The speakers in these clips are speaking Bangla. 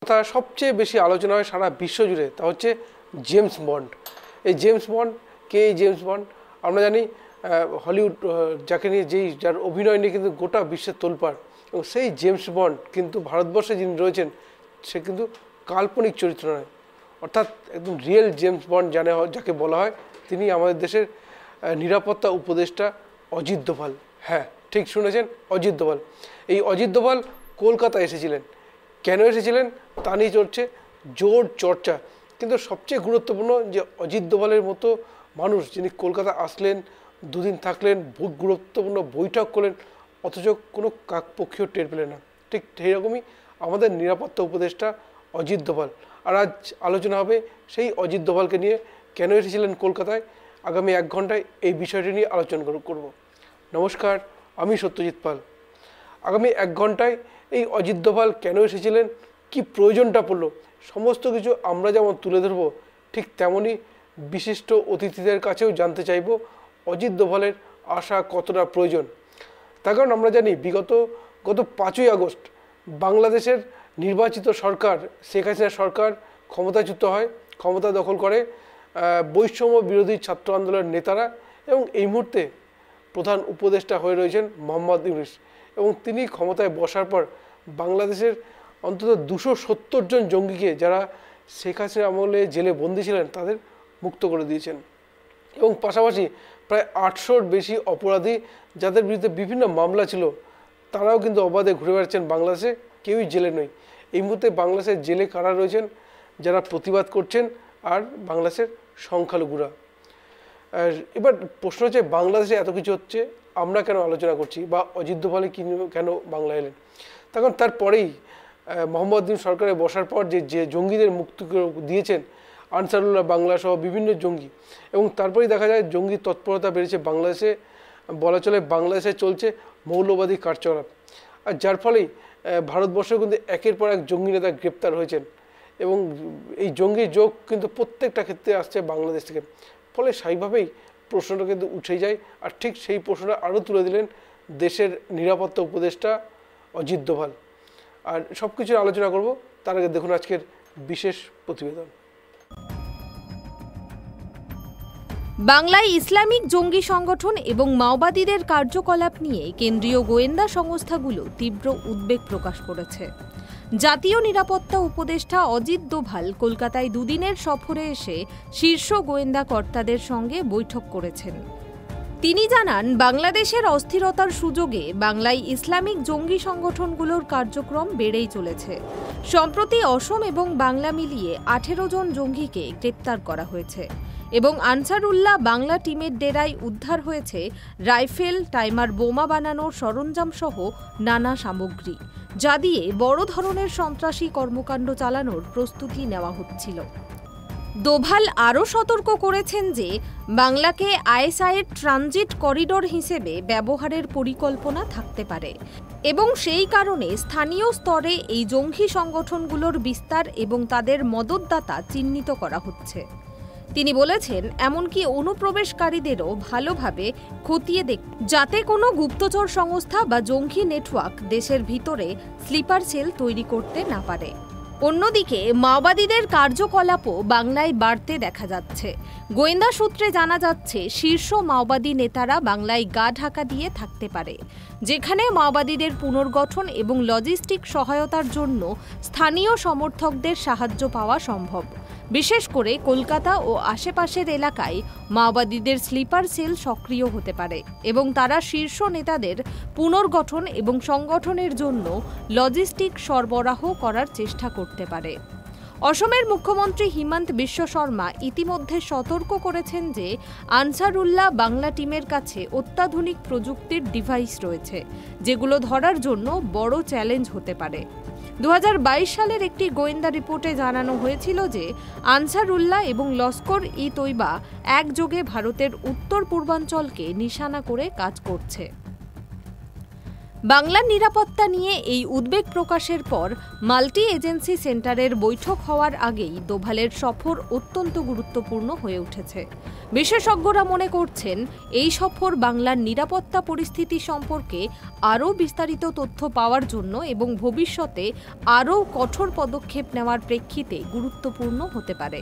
কথা সবচেয়ে বেশি আলোচনা হয় সারা বিশ্ব জুড়ে, তা হচ্ছে জেমস বন্ড। এই জেমস বন্ড কে? এই জেমস বন্ড আমরা জানি হলিউড যাকে নিয়ে যার অভিনয় নিয়ে কিন্তু গোটা বিশ্বের তোলপাড়, এবং সেই জেমস বন্ড কিন্তু ভারতবর্ষে যিনি রয়েছেন সে কিন্তু কাল্পনিক চরিত্র নয়, অর্থাৎ একদম রিয়েল জেমস বন্ড যাকে বলা হয় তিনি আমাদের দেশের নিরাপত্তা উপদেষ্টা অজিত দোভাল। হ্যাঁ, ঠিক শুনেছেন, অজিত দোভাল। এই অজিত দোভাল কলকাতা এসেছিলেন। কেন এসেছিলেন তা নিয়ে চলছে জোর চর্চা, কিন্তু সবচেয়ে গুরুত্বপূর্ণ যে অজিত দোভালের মতো মানুষ যিনি কলকাতা আসলেন, দুদিন থাকলেন, গুরুত্বপূর্ণ বৈঠক করলেন, অথচ কোনো কাকপক্ষীয় টের পেলেন না। ঠিক সেইরকমই আমাদের নিরাপত্তা উপদেষ্টা অজিত দোভাল। আর আজ আলোচনা হবে সেই অজিত দোভালকে নিয়ে, কেন এসেছিলেন কলকাতায়। আগামী 1 ঘন্টায় এই বিষয়টি নিয়ে আলোচনা করব। নমস্কার, আমি সত্যজিৎ পাল। আগামী 1 ঘন্টায় এই অজিত দোভাল কেন এসেছিলেন, কি প্রয়োজনটা পড়লো, সমস্ত কিছু আমরা যেমন তুলে ধরব, ঠিক তেমনই বিশিষ্ট অতিথিদের কাছেও জানতে চাইব অজিত দোভালের আসা কতটা প্রয়োজন। তার কারণ আমরা জানি গত 5ই আগস্ট বাংলাদেশের নির্বাচিত সরকার শেখ হাসিনা সরকার ক্ষমতাচ্যুত হয়, ক্ষমতা দখল করে বৈষম্য বিরোধী ছাত্র আন্দোলনের নেতারা, এবং এই মুহূর্তে প্রধান উপদেষ্টা হয়ে রয়েছেন মোহাম্মদ ইউনূস। এবং তিনি ক্ষমতায় বসার পর বাংলাদেশের অন্তত 270 জন জঙ্গিকে, যারা শেখ হাসিনা আমলে জেলে বন্দী ছিলেন, তাদের মুক্ত করে দিয়েছেন। এবং পাশাপাশি প্রায় 800-র বেশি অপরাধী যাদের বিরুদ্ধে বিভিন্ন মামলা ছিল, তারাও কিন্তু অবাধে ঘুরে বেড়াচ্ছেন বাংলাদেশে, কেউই জেলে নয়। এই মুহূর্তে বাংলাদেশের জেলে কারা রয়েছেন? যারা প্রতিবাদ করছেন আর বাংলাদেশের সংখ্যালঘুরা। আর এবার প্রশ্ন হচ্ছে, বাংলাদেশে এত কিছু হচ্ছে, আমরা কেন আলোচনা করছি, বা অজিত দোভালে কেন বাংলা এলেন? তখন তারপরেই মোহাম্মদ ইউনূস সরকারে বসার পর যে জঙ্গিদের মুক্তি দিয়েছেন, আনসারুল্লাহ বাংলা সহ বিভিন্ন জঙ্গি, এবং তারপরেই দেখা যায় জঙ্গি তৎপরতা বেড়েছে বাংলাদেশে। বলা চলে বাংলাদেশে চলছে মৌলবাদী কার্যকলাপ, আর যার ফলেই ভারতবর্ষে কিন্তু একের পর এক জঙ্গি নেতা গ্রেপ্তার হয়েছেন, এবং এই জঙ্গি যোগ কিন্তু প্রত্যেকটা ক্ষেত্রে আসছে বাংলাদেশ থেকে। ফলে স্বাভাবিকভাবেই প্রশ্নটা কিন্তু উঠে যায়, আর ঠিক সেই প্রশ্নটা আরও তুলে দিলেন দেশের নিরাপত্তা উপদেষ্টা অজিত দোভাল। আর সব কিছুর আলোচনা করব, তার আগে দেখুন আজকের বিশেষ প্রতিবেদন। বাংলায় ইসলামিক জঙ্গি সংগঠন এবং মাওবাদীদের কার্যকলাপ নিয়ে কেন্দ্রীয় গোয়েন্দা সংস্থাগুলো তীব্র উদ্বেগ প্রকাশ করেছে। জাতীয় নিরাপত্তা উপদেষ্টা অজিত দোভাল কলকাতায় 2 দিনের সফরে এসে শীর্ষ গোয়েন্দা কর্তাদের সঙ্গে বৈঠক করেছেন। তিনি জানান, বাংলাদেশের অস্থিরতার সুযোগে বাংলায় ইসলামিক জঙ্গি সংগঠনগুলোর কার্যক্রম বেড়েই চলেছে। সম্প্রতি অসম এবং বাংলা মিলিয়ে 18 জন জঙ্গিকে গ্রেপ্তার করা হয়েছে, এবং আনসারুল্লাহ বাংলা টিমের ডেরায় উদ্ধার হয়েছে রাইফেল, টাইমার বোমা বানানোর সরঞ্জাম সহ নানা সামগ্রী, যা দিয়ে বড় ধরনের সন্ত্রাসী কর্মকাণ্ড চালানোর প্রস্তুতি নেওয়া হচ্ছিল। দোভাল আরও সতর্ক করেছেন যে বাংলাকে আইএসআইয়ের ট্রানজিট করিডোর হিসেবে ব্যবহারের পরিকল্পনা থাকতে পারে, এবং সেই কারণে স্থানীয় স্তরে এই জঙ্গি সংগঠনগুলোর বিস্তার এবং তাদের মদতদাতা চিহ্নিত করা হচ্ছে। তিনি বলেছেন, এমনকি অনুপ্রবেশকারীদেরও ভালোভাবে খতিয়ে যাতে কোনো গুপ্তচর সংস্থা বা জঙ্গি নেটওয়ার্ক দেশের ভিতরে স্লিপার সেল তৈরি করতে না পারে। অন্যদিকে মাওবাদীদের কার্যকলাপও বাংলায় বাড়তে দেখা যাচ্ছে। গোয়েন্দা সূত্রে জানা যাচ্ছে, শীর্ষ মাওবাদী নেতারা বাংলায় গা ঢাকা দিয়ে থাকতে পারে, যেখানে মাওবাদীদের পুনর্গঠন এবং লজিস্টিক সহায়তার জন্য স্থানীয় সমর্থকদের সাহায্য পাওয়া সম্ভব। বিশেষ করে কলকাতা ও আশেপাশের এলাকায় মাওবাদীদের স্লিপার সেল সক্রিয় হতে পারে, এবং তারা শীর্ষ নেতাদের পুনর্গঠন এবং সংগঠনের জন্য লজিস্টিক সরবরাহ করার চেষ্টা করতে পারে। অসমের মুখ্যমন্ত্রী হিমন্ত বিশ্ব শর্মা ইতিমধ্যে সতর্ক করেছেন যে আনসারুল্লাহ বাংলা টিমের কাছে অত্যাধুনিক প্রযুক্তির ডিভাইস রয়েছে, যেগুলো ধরার জন্য বড় চ্যালেঞ্জ হতে পারে। 2022 সালের একটি গোয়েন্দা রিপোর্টে জানানো হয়েছিল যে আনসারুল্লাহ এবং লস্কর-ই-তৈবা একযোগে ভারতের উত্তর পূর্বাঞ্চলকে নিশানা করে কাজ করছে। বাংলার নিরাপত্তা নিয়ে এই উদ্বেগ প্রকাশের পর মাল্টি এজেন্সি সেন্টারের বৈঠক হওয়ার আগেই দোভালের সফর অত্যন্ত গুরুত্বপূর্ণ হয়ে উঠেছে। বিশেষজ্ঞরা মনে করছেন এই সফর বাংলার নিরাপত্তা পরিস্থিতি সম্পর্কে আরও বিস্তারিত তথ্য পাওয়ার জন্য এবং ভবিষ্যতে আরও কঠোর পদক্ষেপ নেওয়ার প্রেক্ষিতে গুরুত্বপূর্ণ হতে পারে।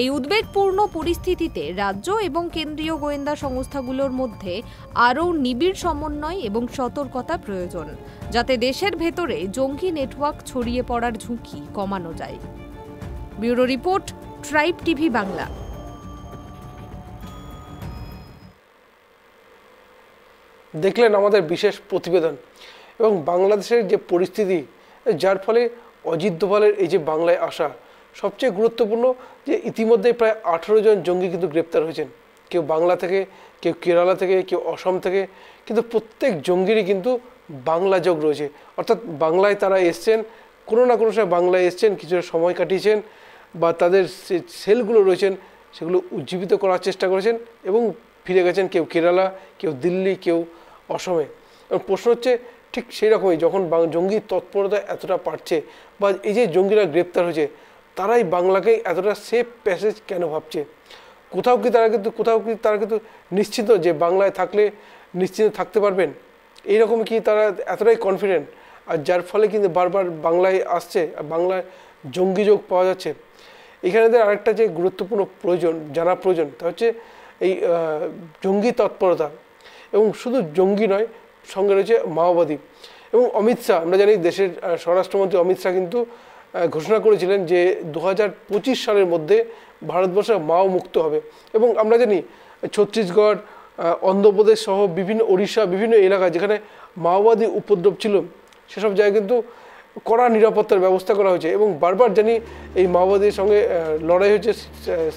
এই উদ্বেগপূর্ণ পরিস্থিতিতে রাজ্য এবং কেন্দ্রীয় গোয়েন্দা সংস্থাগুলোর মধ্যে আরও নিবিড় সমন্বয় এবং সতর্কতা প্রয়োজন, যাতে দেশের ভেতরে জঙ্গি নেটওয়ার্ক ছড়িয়ে পড়ার ঝুঁকি কমানো যায়। Bureau report, tribe TV Bangla. দেখলেন আমাদের বিশেষ প্রতিবেদন এবং বাংলাদেশের যে পরিস্থিতি, যার ফলে অজিত দোভালের এই যে বাংলায় আসা সবচেয়ে গুরুত্বপূর্ণ যে ইতিমধ্যে প্রায় 18 জন জঙ্গি কিন্তু গ্রেপ্তার হয়েছেন, কেউ বাংলা থেকে, কেউ কেরালা থেকে, কেউ অসম থেকে, কিন্তু প্রত্যেক জঙ্গিরই কিন্তু বাংলা যোগ রয়েছে। অর্থাৎ বাংলায় তারা এসছেন, কোনো না কোনো সময় বাংলায় এসছেন, কিছুটা সময় কাটিয়েছেন বা তাদের সেলগুলো রয়েছেন সেগুলো উজ্জীবিত করার চেষ্টা করেছেন এবং ফিরে গেছেন, কেউ কেরালা, কেউ দিল্লি, কেউ অসমে। এবং প্রশ্ন হচ্ছে ঠিক সেই রকমই, যখন জঙ্গি তৎপরতা এতটা বাড়ছে বা এই যে জঙ্গিরা গ্রেপ্তার হয়েছে তারাই বাংলাকে এতটা সেফ প্যাসেজ কেন ভাবছে? কোথাও কি তারা কিন্তু নিশ্চিত যে বাংলায় থাকলে নিশ্চিত থাকতে পারবেন? এইরকম কি তারা এতটাই কনফিডেন্ট? আর যার ফলে কিন্তু বারবার বাংলায় আসছে, বাংলায় জঙ্গি যোগ পাওয়া যাচ্ছে। এখানে আরেকটা যে গুরুত্বপূর্ণ জানা প্রয়োজন তা হচ্ছে এই জঙ্গি তৎপরতা। এবং শুধু জঙ্গি নয়, সঙ্গে রয়েছে মাওবাদী এবং অমিত শাহ। আমরা জানি দেশের স্বরাষ্ট্রমন্ত্রী অমিত শাহ কিন্তু ঘোষণা করেছিলেন যে 2025 সালের মধ্যে ভারতবর্ষ মাও মুক্ত হবে। এবং আমরা জানি ছত্তিশগড়, অন্ধ্রপ্রদেশ সহ বিভিন্ন ওড়িশা, বিভিন্ন এলাকা যেখানে মাওবাদী উপদ্রব ছিল সেসব জায়গায় কিন্তু কড়া নিরাপত্তার ব্যবস্থা করা হয়েছে। এবং বারবার জানি এই মাওবাদীর সঙ্গে লড়াই হয়েছে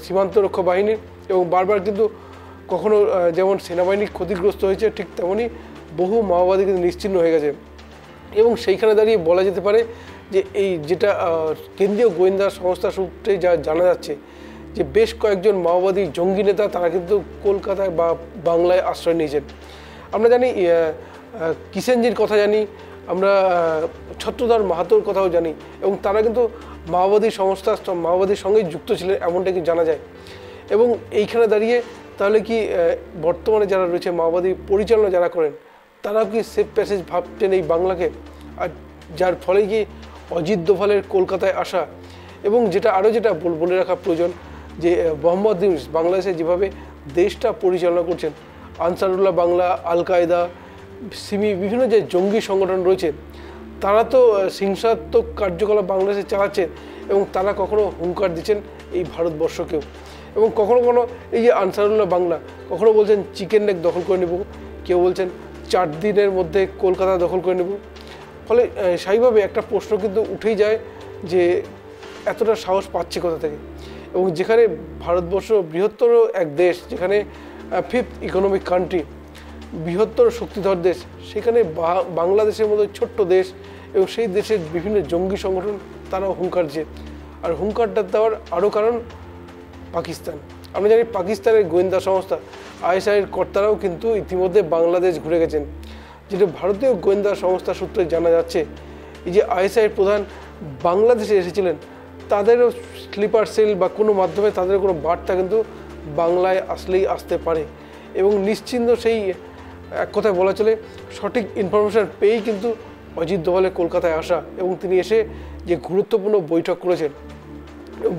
সীমান্ত রক্ষা বাহিনীর, এবং বারবার কিন্তু কখনো যেমন সেনাবাহিনী ক্ষতিগ্রস্ত হয়েছে, ঠিক তেমনই বহু মাওবাদী কিন্তু নিশ্চিহ্ন হয়ে গেছে। এবং সেইখানে দাঁড়িয়ে বলা যেতে পারে যে এই যেটা কেন্দ্রীয় গোয়েন্দা সংস্থা সূত্রে যা জানা যাচ্ছে যে বেশ কয়েকজন মাওবাদী জঙ্গি নেতা তারা কিন্তু কলকাতায় বা বাংলায় আশ্রয় নিয়েছেন। আমরা জানি কিষেনজির কথা জানি, আমরা ছত্রধর মাহাতোর কথাও জানি, এবং তারা কিন্তু মাওবাদীর সঙ্গেই যুক্ত ছিলেন এমনটা কি জানা যায়। এবং এইখানে দাঁড়িয়ে তাহলে কি বর্তমানে যারা রয়েছে মাওবাদী পরিচালনা যারা করেন তারাও কি সেফ প্যাসেজ ভাবছেন এই বাংলাকে? আর যার ফলে কি অজিত দোভালের কলকাতায় আসা, এবং যেটা বলে রাখা প্রয়োজন যে মোহাম্মদ ইউনূস বাংলাদেশে যেভাবে দেশটা পরিচালনা করছেন, আনসারুল্লাহ বাংলা, আল কায়দা, সিমি, বিভিন্ন যে জঙ্গি সংগঠন রয়েছে তারা তো হিংসাত্মক কার্যকলাপ বাংলাদেশে চালাচ্ছেন এবং তারা কখনো হুঙ্কার দিচ্ছেন এই ভারতবর্ষকেও। এবং কখনো এই যে আনসারুল্লাহ বাংলা কখনো বলছেন চিকেন নেক দখল করে নেব, কেউ বলছেন 4 দিনের মধ্যে কলকাতা দখল করে নেব। ফলে সেইভাবে একটা প্রশ্ন কিন্তু উঠেই যায় যে এতটা সাহস পাচ্ছে কোথা থেকে? এবং যেখানে ভারতবর্ষ বৃহত্তর এক দেশ, যেখানে 5th ইকোনমিক কান্ট্রি, বৃহত্তর শক্তিধর দেশ, সেখানে বাংলাদেশের মতো ছোট্ট দেশ এবং সেই দেশের বিভিন্ন জঙ্গি সংগঠন তারাও হুঙ্কার দিচ্ছে। আর হুঙ্কারটা দেওয়ার আরও কারণ পাকিস্তান। আমরা জানি পাকিস্তানের গোয়েন্দা সংস্থা আইএসআইয়ের কর্তারাও কিন্তু ইতিমধ্যে বাংলাদেশ ঘুরে গেছেন। যেটা ভারতীয় গোয়েন্দা সংস্থা সূত্রে জানা যাচ্ছে, এই যে আইএসআইয়ের প্রধান বাংলাদেশে এসেছিলেন তাদেরও স্লিপার সেল বা কোনো মাধ্যমে তাদের কোনো বার্তা কিন্তু বাংলায় আসলেই আসতে পারে। এবং নিশ্চিন্ত সেই এক কথায় বলা চলে সঠিক ইনফরমেশন পেয়েই কিন্তু অজিত দোভালের কলকাতায় আসা এবং তিনি এসে যে গুরুত্বপূর্ণ বৈঠক করেছেন,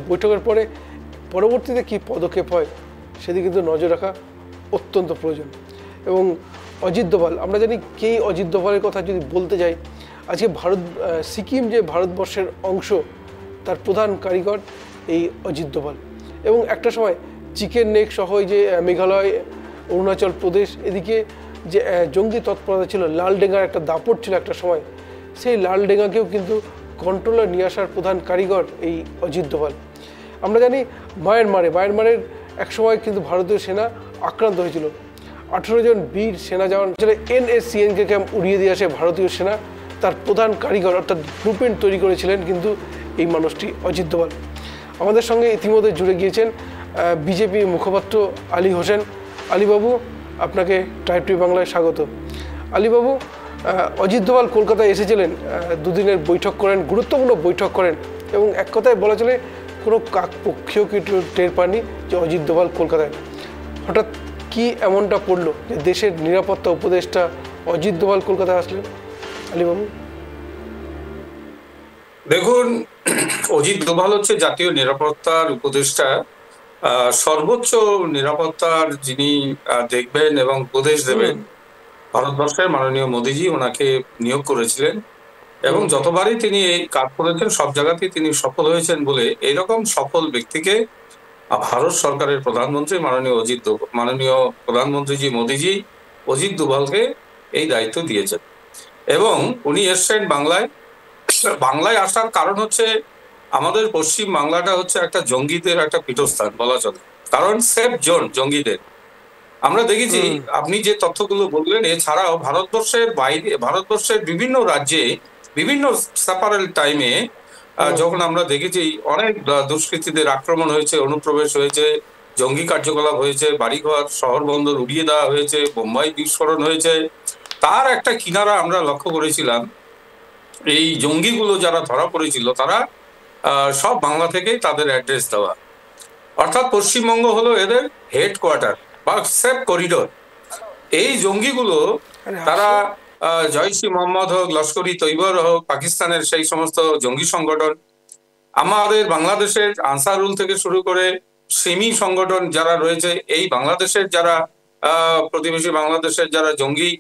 বৈঠকের পরে পরবর্তীতে কী পদক্ষেপ হয় সেদিকে কিন্তু নজর রাখা অত্যন্ত প্রয়োজন। এবং অজিত দোভাল, আমরা জানি কে অজিত দোভালের কথা যদি বলতে যাই, আজকে সিকিম যে ভারতবর্ষের অংশ তার প্রধান কারিগর এই অজিত দোভাল। এবং একটা সময় চিকেন নেক সহ যে মেঘালয়, অরুণাচল প্রদেশ, এদিকে যে জঙ্গি তৎপরতা ছিল, লালডেঙ্গার একটা দাপট ছিল একটা সময়, সেই লালডেঙ্গাকেও কিন্তু কন্ট্রোলে নিয়ে আসার প্রধান কারিগর এই অজিত দোভাল। আমরা জানি মায়ানমারের একসময় কিন্তু ভারতীয় সেনা আক্রান্ত হয়েছিল, 18 জন বীর সেনা জওয়ান NSCNকে ক্যাম্প উড়িয়ে দিয়ে আসে ভারতীয় সেনা। তার প্রধান কারিগর অর্থাৎ ব্লুপ্রিন্ট তৈরি করেছিলেন কিন্তু এই মানুষটি অজিত দোভাল। আমাদের সঙ্গে ইতিমধ্যে জুড়ে গিয়েছেন বিজেপি মুখপাত্র আলী হোসেন। আলীবাবু, আপনাকে ট্রাইব টিভি বাংলায় স্বাগত। আলীবাবু, অজিত দোভাল কলকাতায় এসেছিলেন, দুদিনের বৈঠক করেন, গুরুত্বপূর্ণ বৈঠক করেন, এবং এক কথায় বলা চলে কোনো কাকপক্ষীয় কিছু টের পাননি যে অজিত দোভাল কলকাতায়। হঠাৎ কি এমনটা পড়লো যে দেশের নিরাপত্তা উপদেষ্টা অজিত দোভাল কলকাতায় আসলেন? আলীবাবু, দেখুন, অজিত দোভাল হচ্ছে জাতীয় নিরাপত্তার উপদেষ্টা, সর্বোচ্চ নিরাপত্তার যিনি দেখবেন এবং উপদেশ দেবেন। ভারতবর্ষের মাননীয় মোদীজি ওনাকে নিয়োগ করেছিলেন এবং যতবারই তিনি এই কাজ করেছেন সব জায়গাতেই তিনি সফল হয়েছেন বলে এইরকম সফল ব্যক্তিকে ভারত সরকারের প্রধানমন্ত্রী মাননীয় প্রধানমন্ত্রীজি মোদীজি অজিত দোভালকে এই দায়িত্ব দিয়েছেন এবং উনি এসছেন বাংলায় আসার কারণ হচ্ছে আমাদের পশ্চিম বাংলাটা হচ্ছে একটা জঙ্গিদের একটা পীঠস্থান বলা চলে, কারণ সেফ জোন জঙ্গিদের। আমরা দেখেছি, আপনি যে তথ্যগুলো বললেন, এছাড়াও ভারতবর্ষের বিভিন্ন রাজ্যে বিভিন্ন সেপারেল টাইমে যখন আমরা দেখেছি অনেক দুষ্কৃতীদের আক্রমণ হয়েছে, অনুপ্রবেশ হয়েছে, জঙ্গি কার্যকলাপ হয়েছে, বাড়িঘর শহর বন্দর উড়িয়ে দেওয়া হয়েছে, বোম্বাই বিস্ফোরণ হয়েছে, তার একটা কিনারা আমরা লক্ষ্য করেছিলাম। এই জঙ্গিগুলো যারা ধরা পড়েছিল তারা সব বাংলা থেকেই তাদের অ্যাড্রেস দেওয়া, অর্থাৎ পশ্চিমবঙ্গ হলো এদের হেডকোয়ার্টার বা সেফ করিডোর। এই জঙ্গিগুলো তারা জয়শ ই মোহাম্মদ হোক, লস্করি তৈবর হোক, পাকিস্তানের সেই সমস্ত জঙ্গি সংগঠন, আমাদের বাংলাদেশের আনসারুল থেকে শুরু করে সিমি সংগঠন যারা রয়েছে, এই বাংলাদেশের যারা প্রতিবেশী বাংলাদেশের যারা জঙ্গি,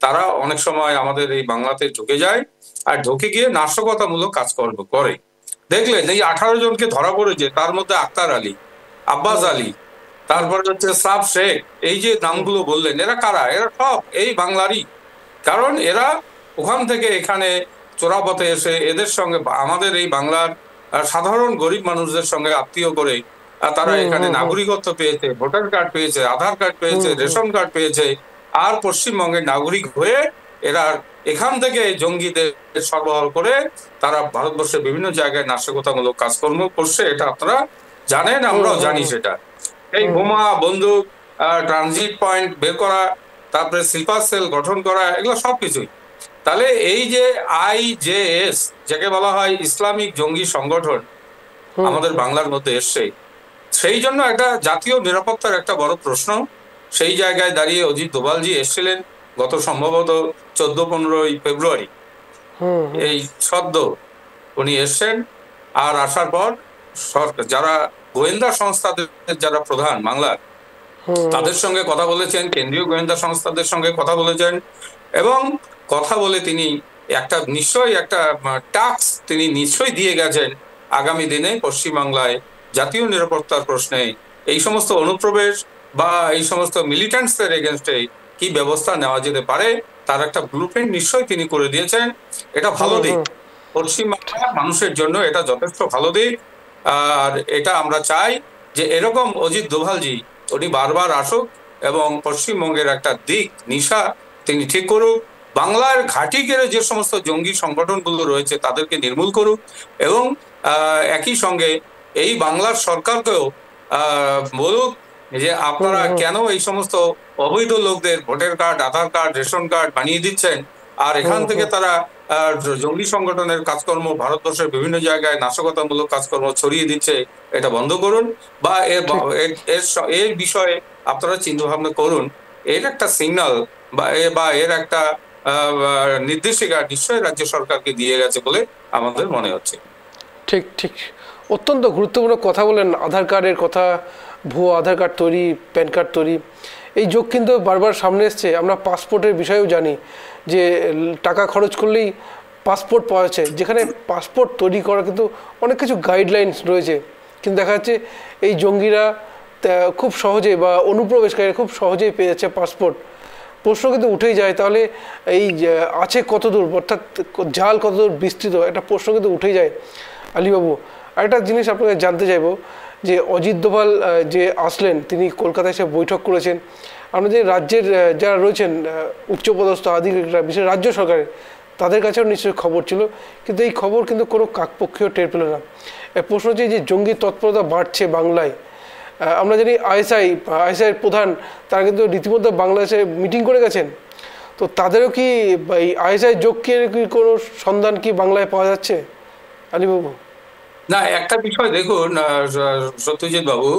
তারা অনেক সময় আমাদের এই বাংলাতে ঢুকে যায় আর ঢুকে গিয়ে নাশকতামূলক কাজকর্ম করে। দেখলেন এই 18 জনকে ধরা পড়েছে, তার মধ্যে আক্তার আলী, আব্বাস আলী, তারপরে হচ্ছে সাব শেখ, এই যে নামগুলো বললেন, এরা কারা? এরা সব এই বাংলারই। কারণ এরা ওখান থেকে এখানে চোরাপথে এসে এদের সঙ্গে আমাদের এই বাংলার সাধারণ গরিব মানুষদের সঙ্গে আত্মীয় করে তারা এখানে নাগরিকত্ব পেয়েছে, ভোটার কার্ড পেয়েছে, আধার কার্ড পেয়েছে, রেশন কার্ড পেয়েছে, আর পশ্চিমবঙ্গের নাগরিক হয়ে এরা এখান থেকে জঙ্গিদের সরবরাহ করে তারা ভারতবর্ষের বিভিন্ন জায়গায় নাশকতামূলক কাজকর্ম করছে। এটা আপনারা জানেন, আমরাও জানি সেটা। এই বোমা, বন্দুক, ট্রানজিট পয়েন্ট বের করা, তারপরে স্লিপার সেল গঠন করা, এগুলো সবকিছুই। তাহলে এই যে IJS যাকে বলা হয় ইসলামিক জঙ্গি সংগঠন আমাদের বাংলার মধ্যে এসছে, সেই জন্য একটা জাতীয় নিরাপত্তার একটা বড় প্রশ্ন। সেই জায়গায় দাঁড়িয়ে অজিত দোভালজি এসেছিলেন গত সম্ভবত 14-15 ফেব্রুয়ারি, এই সদ্য উনি এসছেন। আর আসার পর যারা গোয়েন্দা সংস্থাদের যারা প্রধান বাংলার, তাদের সঙ্গে কথা বলেছেন, কেন্দ্রীয় গোয়েন্দা সংস্থাদের সঙ্গে কথা বলেছেন এবং কথা বলে তিনি নিশ্চয়ই একটা টাস্ক তিনি নিশ্চয়ই দিয়ে গেছেন আগামী দিনে পশ্চিমবাংলায় জাতীয় নিরাপত্তার প্রশ্নে এই সমস্ত অনুপ্রবেশ বা এই সমস্ত মিলিট্যান্টসদের এগেনস্টে কি ব্যবস্থা নেওয়া যেতে পারে তার একটা ব্লুপ্রিন্ট নিশ্চয়ই তিনি করে দিয়েছেন। এটা ভালো দিক, পশ্চিমবাংলার মানুষের জন্য এটা যথেষ্ট ভালো দিক। আর এটা আমরা চাই যে এরকম অজিত দোভালজি উনি বারবার আসুক এবং পশ্চিমবঙ্গের একটা দিক নিশা তিনি ঠিক করুক, বাংলার ঘাঁটি কেড়ে যে সমস্ত জঙ্গি সংগঠনগুলো রয়েছে তাদেরকে নির্মূল করুক এবং একই সঙ্গে এই বাংলার সরকারকেও বলুক যে আপনারা কেন এই সমস্ত অবৈধ লোকদের ভোটার কার্ড, আধার কার্ড, রেশন কার্ড বানিয়ে দিচ্ছেন আর এখান থেকে তারা জঙ্গি সংগঠনের কাজকর্ম ভারতবর্ষের বিভিন্ন জায়গায় নাশকতামূলক কাজকর্ম ছড়িয়ে দিচ্ছে, এটা বন্ধ করুন বা এর বিষয়ে আপনারা চিন্তা ভাবনা করুন। এর একটা সিগন্যাল বা এর একটা নির্দেশিকা নিশ্চয়ই রাজ্য সরকারকে দিয়ে গেছে বলে আমাদের মনে হচ্ছে। ঠিক ঠিক, অত্যন্ত গুরুত্বপূর্ণ কথা বলেন। আধার কার্ডের কথা, ভুয়ো আধার কার্ড তৈরি, প্যান কার্ড তৈরি, এই যোগ কিন্তু বারবার সামনে এসছে। আমরা পাসপোর্টের বিষয়েও জানি যে টাকা খরচ করলেই পাসপোর্ট পাওয়া যাচ্ছে, যেখানে পাসপোর্ট তৈরি করা কিন্তু অনেক কিছু গাইডলাইন্স রয়েছে, কিন্তু দেখা যাচ্ছে এই জঙ্গিরা খুব সহজে বা অনুপ্রবেশকারীরা খুব সহজেই পেয়ে যাচ্ছে পাসপোর্ট। প্রশ্ন কিন্তু উঠেই যায়, তাহলে এই আছে কতদূর, অর্থাৎ জাল কতদূর বিস্তৃত, একটা প্রশ্ন কিন্তু উঠেই যায়। আলীবাবু, আরেকটা জিনিস আপনাকে জানতে চাইবো যে অজিত দোভাল যে আসলেন, তিনি কলকাতায় এসে বৈঠক করেছেন, আমাদের রাজ্যের যারা রয়েছেন উচ্চপদস্থ আধিকারিকরা, বিশেষ রাজ্য সরকারের, তাদের কাছেও নিশ্চয়ই খবর ছিল, কিন্তু এই খবর কিন্তু কোনো কাকপক্ষীয় টের পেল না। প্রশ্ন হচ্ছে যে জঙ্গি তৎপরতা বাড়ছে বাংলায়। আমরা জানি আইএসআইয়ের প্রধান তারা কিন্তু রীতিমতো বাংলাদেশে মিটিং করে গেছেন। তো তাদেরও কি এই আইএসআই যোগের কি কোনো সন্ধান কি বাংলায় পাওয়া যাচ্ছে আলিবাবু? না, একটা বিষয় দেখুন সত্যজিৎ বাবু,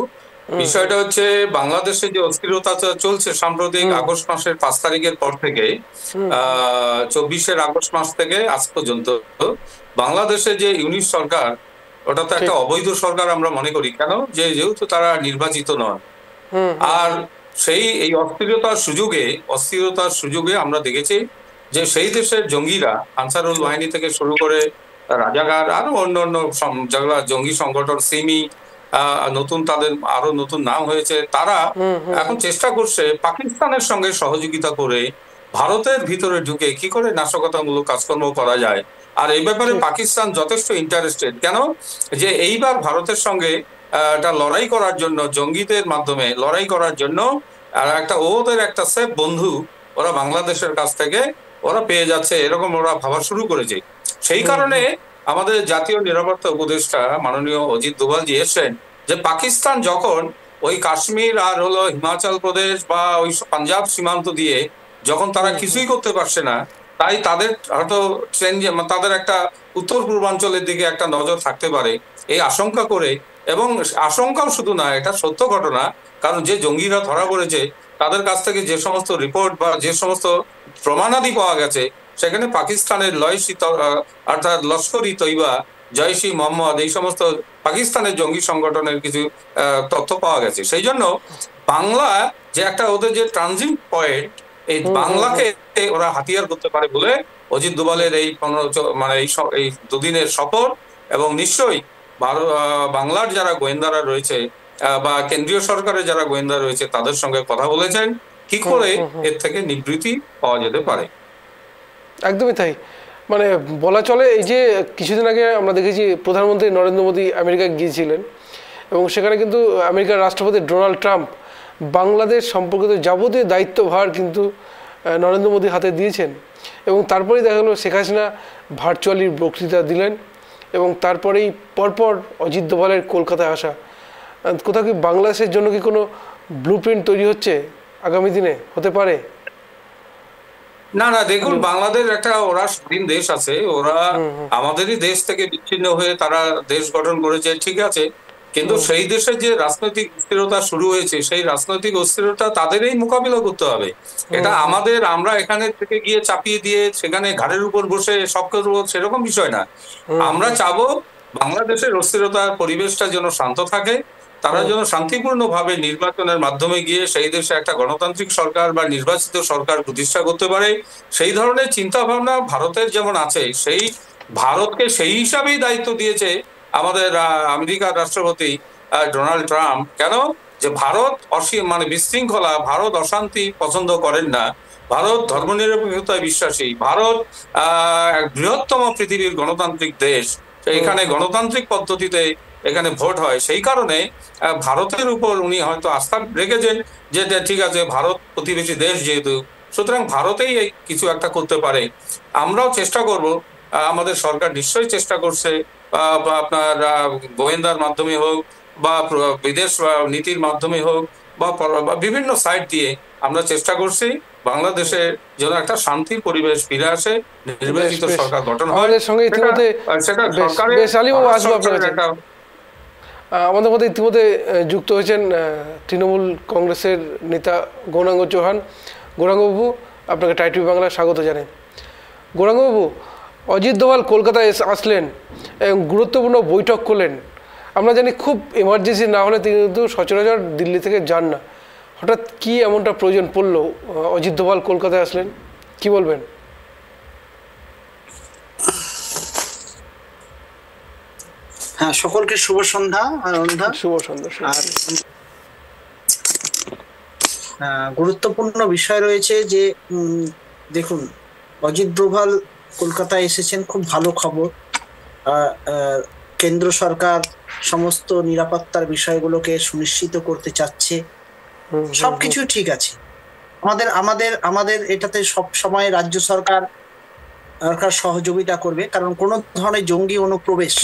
বিষয়টা হচ্ছে বাংলাদেশে যে অস্থিরতা চলছে সাম্প্রতিক আগস্ট মাসের 5 তারিখের পর থেকে 24 আগস্ট মাস থেকে আজ পর্যন্ত বাংলাদেশে যে ইউনিট সরকার, ওটা তো একটা অবৈধ সরকার আমরা মনে করি। কেন? যেহেতু তারা নির্বাচিত নন। আর এই অস্থিরতার সুযোগে আমরা দেখেছি যে সেই দেশের জঙ্গিরা, আনসারুল বাহিনী থেকে শুরু করে রাজাকার আরো অন্যান্য যেগুলা জঙ্গি সংগঠন, সিমি, তাদের আরো নতুন নাম হয়েছে, তারা এখন চেষ্টা করছে পাকিস্তানের সঙ্গে সহযোগিতা করে ভারতের ভিতরে ঢুকে কি করে নাশকতামূলক কাজকর্ম করা যায়। আর এই ব্যাপারে পাকিস্তান যথেষ্ট ইন্টারেস্টেড। কেন? যে এইবার ভারতের সঙ্গে একটা লড়াই করার জন্য, জঙ্গিদের মাধ্যমে লড়াই করার জন্য ওদের একটা সেফ বন্ধু ওরা বাংলাদেশের কাছ থেকে ওরা পেয়ে যাচ্ছে, এরকম ওরা ভাবা শুরু করেছে। সেই কারণে আমাদের জাতীয় নিরাপত্তা উপদেষ্টা মাননীয় অজিত দোভালজি এসেছেন যে পাকিস্তান যখন ওই কাশ্মীর আর হলো হিমাচল প্রদেশ বা ওই পাঞ্জাব সীমান্ত দিয়ে যখন তারা কিছুই করতে পারছে না, তাই তাদের হয়তো তাদের একটা উত্তর পূর্বাঞ্চলের দিকে একটা নজর থাকতে পারে এই আশঙ্কা করে। এবং আশঙ্কাও শুধু না, এটা সত্য ঘটনা। কারণ যে জঙ্গিরা ধরা পড়েছে তাদের কাছ থেকে যে সমস্ত রিপোর্ট বা যে সমস্ত প্রমাণাদি পাওয়া গেছে, সেখানে পাকিস্তানের অর্থাৎ লস্কর-ই তৈবা, জৈশ ই মোহাম্মদ, এই সমস্ত পাকিস্তানের জঙ্গি সংগঠনের কিছু তথ্য পাওয়া গেছে। সেই জন্য বাংলা যে একটা ওদের যে ট্রানজিট পয়েন্ট, এই বাংলাকে ওরা হাতিয়ার করতে পারে বলে অজিত দোভালের এই 15 এই দুদিনের সফর। এবং নিশ্চয়ই বাংলার যারা গোয়েন্দারা রয়েছে বা কেন্দ্রীয় সরকারের যারা গোয়েন্দা রয়েছে তাদের সঙ্গে কথা বলেছেন কি করে এর থেকে নিবৃত্তি পাওয়া যেতে পারে। একদমই তাই। মানে বলা চলে এই যে কিছুদিন আগে আমরা দেখেছি প্রধানমন্ত্রী নরেন্দ্র মোদী আমেরিকায় গিয়েছিলেন এবং সেখানে কিন্তু আমেরিকার রাষ্ট্রপতি ডোনাল্ড ট্রাম্প বাংলাদেশ সম্পর্কিত যাবতীয় দায়িত্বভার কিন্তু নরেন্দ্র মোদীর হাতে দিয়েছেন। এবং তারপরেই দেখা গেলো শেখ হাসিনা ভার্চুয়ালি বক্তৃতা দিলেন এবং তারপরেই পরপর অজিত দোভালের কলকাতায় আসা। কোথাও কি বাংলাদেশের জন্য কি কোনো ব্লুপ্রিন্ট তৈরি হচ্ছে আগামী দিনে, হতে পারে? না, দেখুন, বাংলাদেশ একটা ওরা স্বাধীন দেশ আছে, ওরা আমাদেরই দেশ থেকে বিচ্ছিন্ন হয়ে তারা দেশ গঠন করেছে, ঠিক আছে। কিন্তু সেই দেশে যে রাজনৈতিক অস্থিরতা শুরু হয়েছে, সেই রাজনৈতিক অস্থিরতা তাদেরই মোকাবিলা করতে হবে। এটা আমরা এখানে থেকে গিয়ে চাপিয়ে দিয়ে সেখানে ঘাড়ের উপর বসে সব করবো সেরকম বিষয় না। আমরা চাবো বাংলাদেশের অস্থিরতার পরিবেশটা যেন শান্ত থাকে, তারা যেন শান্তিপূর্ণভাবে নির্বাচনের মাধ্যমে গিয়ে সেই দেশে একটা গণতান্ত্রিক সরকার বা নির্বাচিত সরকার প্রতিষ্ঠা করতে পারে। সেই ধরনের চিন্তা ভাবনা ভারতের যেমন আছে, সেই ভারতকে সেই হিসাবেই দায়িত্ব দিয়েছে আমাদের আমেরিকার রাষ্ট্রপতি ডোনাল্ড ট্রাম্প। কেন? যে ভারত বিশৃঙ্খলা, ভারত অশান্তি পছন্দ করেন না, ভারত ধর্মনিরপেক্ষতায় বিশ্বাসী, ভারত বৃহত্তম পৃথিবীর গণতান্ত্রিক দেশ, এখানে গণতান্ত্রিক পদ্ধতিতে এখানে ভোট হয়। সেই কারণে ভারতের উপর উনি হয়তো আস্থা রেখেছেন যে ঠিক আছে, ভারত প্রতিবেশী দেশ যেহেতু, সুতরাং ভারতেই কিছু একটা করতে পারে। আমরাও চেষ্টা করব, আমাদের সরকার নিশ্চয়ই চেষ্টা করছে, আপনার গোয়েন্দার মাধ্যমে হোক বা বিদেশ নীতির মাধ্যমে হোক বা বিভিন্ন সাইট দিয়ে আমরা চেষ্টা করছি বাংলাদেশে যেন একটা শান্তির পরিবেশ ফিরে আসে, নির্বাচিত সরকার গঠন হয়। আমাদের মধ্যে ইতিমধ্যে যুক্ত হয়েছেন তৃণমূল কংগ্রেসের নেতা গৌরাঙ্গ চৌহান। গৌরাঙ্গবাবু, আপনাকে টাইম টিভি বাংলা স্বাগত জানাই। গৌরাঙ্গবাবু, অজিত দোভাল কলকাতায় আসলেন এবং গুরুত্বপূর্ণ বৈঠক করলেন। আমরা জানি খুব এমার্জেন্সি না হলে তিনি কিন্তু সচরাচর দিল্লি থেকে যান না। হঠাৎ কি এমনটা প্রয়োজন পড়লো অজিত দোভাল কলকাতায় আসলেন, কি বলবেন? হ্যাঁ, সকলকে শুভ সন্ধ্যা। শুভ সন্ধ্যা। গুরুত্বপূর্ণ বিষয় রয়েছে যে দেখুন, অজিত দোভাল কলকাতায় এসেছেন, খুব ভালো খবর। কেন্দ্র সরকার সমস্ত নিরাপত্তার বিষয়গুলোকে সুনিশ্চিত করতে চাচ্ছে, সবকিছু ঠিক আছে। আমাদের এটাতে সব সময় রাজ্য সরকার সহযোগিতা করবে, কারণ কোন ধরনের জঙ্গি অনুপ্রবেশ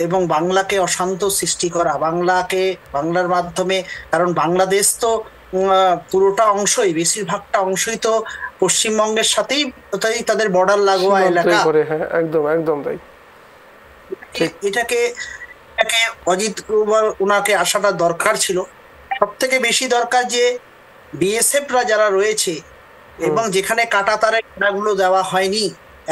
এবং বাংলাকে অশান্ত সৃষ্টি করা, বাংলার মাধ্যমে, কারণ বাংলাদেশ তো পুরোটা অংশই, বেশিরভাগটা অংশই তো পশ্চিমবঙ্গের সাথেই তাদের বর্ডার লাগোয়া এলাকা। হ্যাঁ, একদম একদম তাই। এটাকে অজিত ওনাকে আসাটা দরকার ছিল। সব থেকে বেশি দরকার যে বিএসএফরা যারা রয়েছে এবং যেখানে কাটা তারের ঘেরাগুলো দেওয়া হয়নি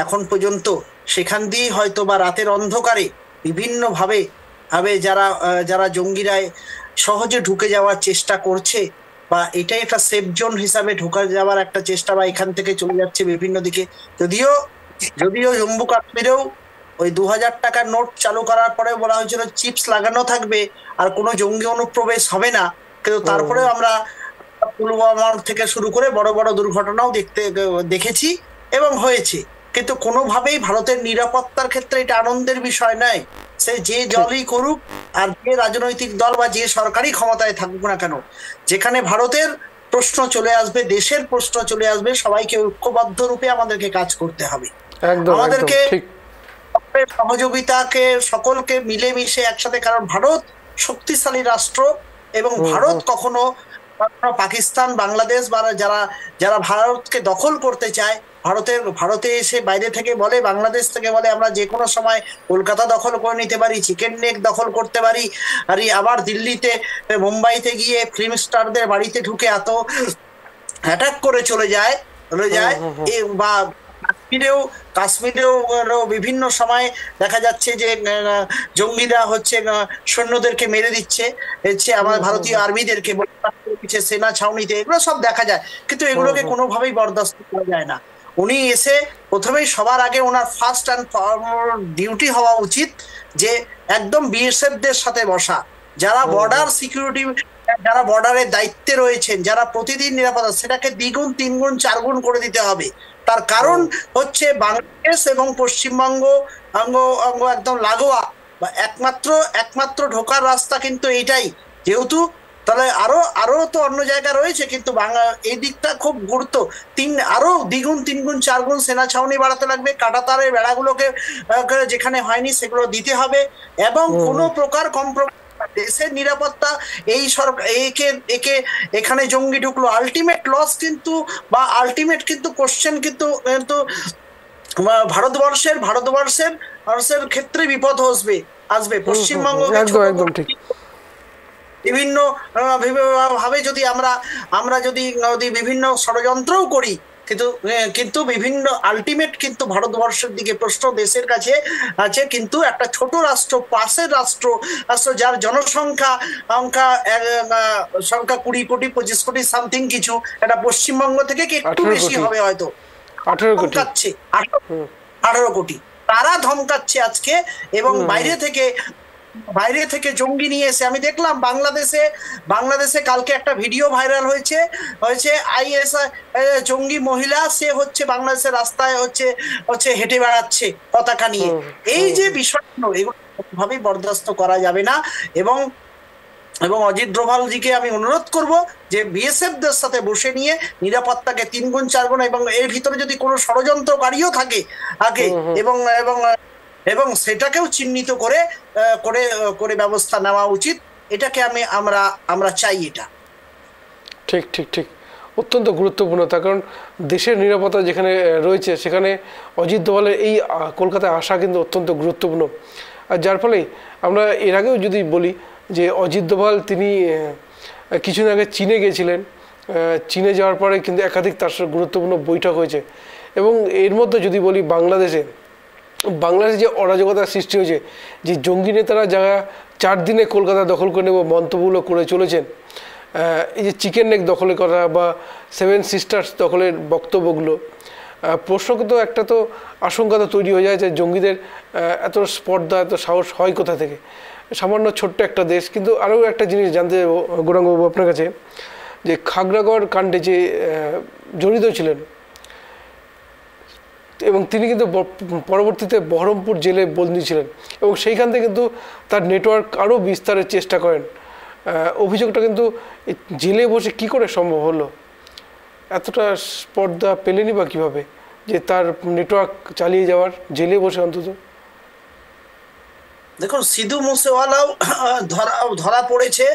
এখন পর্যন্ত, সেখান দিয়ে হয়তো বা রাতের অন্ধকারে বিভিন্ন ভাবে যারা যারা জঙ্গিরা সহজে ঢুকে যাওয়ার চেষ্টা করছে, বা এটাই একটা সেফ জোন হিসাবে ঢুকে যাওয়ার একটা চেষ্টা, বা এখান থেকে চলে যাচ্ছে বিভিন্ন দিকে। যদিও জম্মু কাশ্মীরেও ওই 2000 টাকার নোট চালু করার পরে বলা হয়েছিল চিপস লাগানো থাকবে আর কোনো জঙ্গি অনুপ্রবেশ হবে না, কিন্তু তারপরেও আমরা পুলওয়ামা থেকে শুরু করে বড় বড় দুর্ঘটনাও দেখেছি এবং হয়েছে। কিন্তু কোনোভাবেই ভারতের নিরাপত্তার ক্ষেত্রে এটা আনন্দের বিষয় নয়। সে যে দলই করুক আর যে রাজনৈতিক দল বা যে সরকারি ক্ষমতায় থাকুক না কেন, যেখানে ভারতের প্রশ্ন চলে আসবে, দেশের প্রশ্ন চলে আসবে, সবাইকে ঐক্যবদ্ধ রূপে আমাদেরকে কাজ করতে হবে। আমাদেরকে সহযোগিতাকে সকলকে মিলেমিশে একসাথে, কারণ ভারত শক্তিশালী রাষ্ট্র এবং ভারত কখনো পাকিস্তান, বাংলাদেশ বা যারা ভারতকে দখল করতে চায়, ভারতে এসে বাইরে থেকে বলে, বাংলাদেশ থেকে বলে আমরা যে কোনো সময় কলকাতা দখল করে নিতে পারি, চিকেন নেক দখল করতে পারি, আর আবার দিল্লিতে মুম্বাইতে গিয়ে ফিল্ম স্টারদের বাড়িতে ঢুকে এত অ্যাটাক করে চলে যায় বা কাশ্মীরেও বিভিন্ন সময় দেখা যাচ্ছে যে জঙ্গিরা হচ্ছে সৈন্যদেরকে মেরে দিচ্ছে, আমার ভারতীয় আর্মিদেরকে সেনা ছাউনিতে, এগুলো সব দেখা যায়। কিন্তু এগুলোকে কোনোভাবেই বরদাস্ত করা যায় না। উনি এসে প্রথমেই সবার আগে ওনার ফার্স্ট অ্যান্ড ডিউটি হওয়া উচিত যে একদম বিএসএফদের সাথে বসা, যারা বর্ডার সিকিউরিটি, যারা বর্ডারের দায়িত্বে রয়েছেন, যারা প্রতিদিন নিরাপত্তা, সেটাকে দ্বিগুণ, তিনগুণ, চারগুণ করে দিতে হবে। তার কারণ হচ্ছে বাংলাদেশ এবং পশ্চিমবঙ্গ একদম লাগোয়া, বা একমাত্র ঢোকার রাস্তা কিন্তু এইটাই। যেহেতু তাহলে আরো তো অন্য জায়গা রয়েছে, কিন্তু এই দিকটা খুব গুরুত্ব। আরো দ্বিগুণ, তিনগুণ, চারগুণ সেনা ছাউনি বাড়াতে লাগবে, কাঁটাতারের বেড়াগুলোকে যেখানে হয়নি সেগুলো দিতে হবে, এবং কোনো প্রকার কম্প্রোমাইজ, দেশের নিরাপত্তা, এই সরকার একে এখানে জঙ্গি ঢুকলো, আলটিমেট লস কিন্তু, বা আলটিমেট কিন্তু কোশ্চেন কিন্তু ভারতবর্ষের ক্ষেত্রে বিপদ আসবে। পশ্চিমবঙ্গ বিভিন্ন ভাবে যদি আমরা যদি বিভিন্ন ষড়যন্ত্রও করি, কিন্তু বিভিন্ন আলটিমেট কিন্তু ভারতবর্ষের দিকে প্রশ্ন দেশের কাছে আছে। কিন্তু একটা ছোট রাষ্ট্র, পাশের রাষ্ট্র যার জনসংখ্যা 20 কোটি 25 কোটি সামথিং কিছু, একটা পশ্চিমবঙ্গ থেকে কি একটু বেশি হবে হয়তো, 18 কোটি, তারা ধমকাচ্ছে আজকে। এবং বাইরে থেকে জঙ্গি নিয়ে এসে, আমি দেখলাম বাংলাদেশে কালকে একটা ভিডিও ভাইরাল হয়েছে আইএস জঙ্গি মহিলা, সে হচ্ছে বাংলাদেশের রাস্তায় হচ্ছে হেঁটে বেড়াচ্ছে পতাকা নিয়ে। এই যে বিষয়গুলো, এগুলো কোনোভাবেই বরদাস্ত করা যাবে না। এবং অজিত ডোভালজিকে আমি অনুরোধ করব যে বিএসএফদের সাথে বসে নিয়ে নিরাপত্তাকে 3 গুণ 4 গুণ, এবং এর ভিতরে যদি কোনো ষড়যন্ত্রকারীও থাকে আগে, এবং সেটাকেও চিহ্নিত করে ব্যবস্থা নেওয়া উচিত। এটাকে আমরা চাই। এটা ঠিক অত্যন্ত গুরুত্বপূর্ণ, তার কারণ দেশের নিরাপত্তা যেখানে রয়েছে সেখানে অজিত দোভালের এই কলকাতায় আসা কিন্তু অত্যন্ত গুরুত্বপূর্ণ। আর যার ফলে আমরা এর আগেও যদি বলি যে অজিত দোভাল তিনি কিছুদিন আগে চীনে গিয়েছিলেন, চীনে যাওয়ার পরে কিন্তু একাধিক তার সাথে গুরুত্বপূর্ণ বৈঠক হয়েছে। এবং এর মধ্যে যদি বলি বাংলাদেশে যে অরাজকতার সৃষ্টি হয়েছে, যে জঙ্গি নেতারা যারা 4 দিনে কলকাতা দখল করে নেব মন্তব্যগুলো করে চলেছেন, এই যে চিকেন নেক দখলের কথা বা 7 সিস্টার্স দখলের বক্তব্যগুলো, প্রশ্ন কিন্তু একটা তো আশঙ্কা তো তৈরি হয়ে যায় যে জঙ্গিদের এত স্পর্ধা, এত সাহস হয় কোথা থেকে? সামান্য ছোট্ট একটা দেশ। কিন্তু আরও একটা জিনিস জানতে চাইব গৌরাঙ্গবাবু আপনার কাছে, যে খাগড়াগড় কাণ্ডে যে জড়িত ছিলেন, এবং তিনি কিন্তু পরবর্তীতে বহরমপুর জেলে বন্দী ছিলেন, এবং সেইখান থেকে কিন্তু তার নেটওয়ার্ক আরও বিস্তারের চেষ্টা করেন। অভিযোগটা কিন্তু জেলে বসে কি করে সম্ভব হলো? এতটা স্পর্ধা পেলেনি বা কীভাবে যে তার নেটওয়ার্ক চালিয়ে যাওয়ার, জেলে বসে অন্তত? দেখুন, সিধু মুসেওয়ালাও ধরা পড়েছে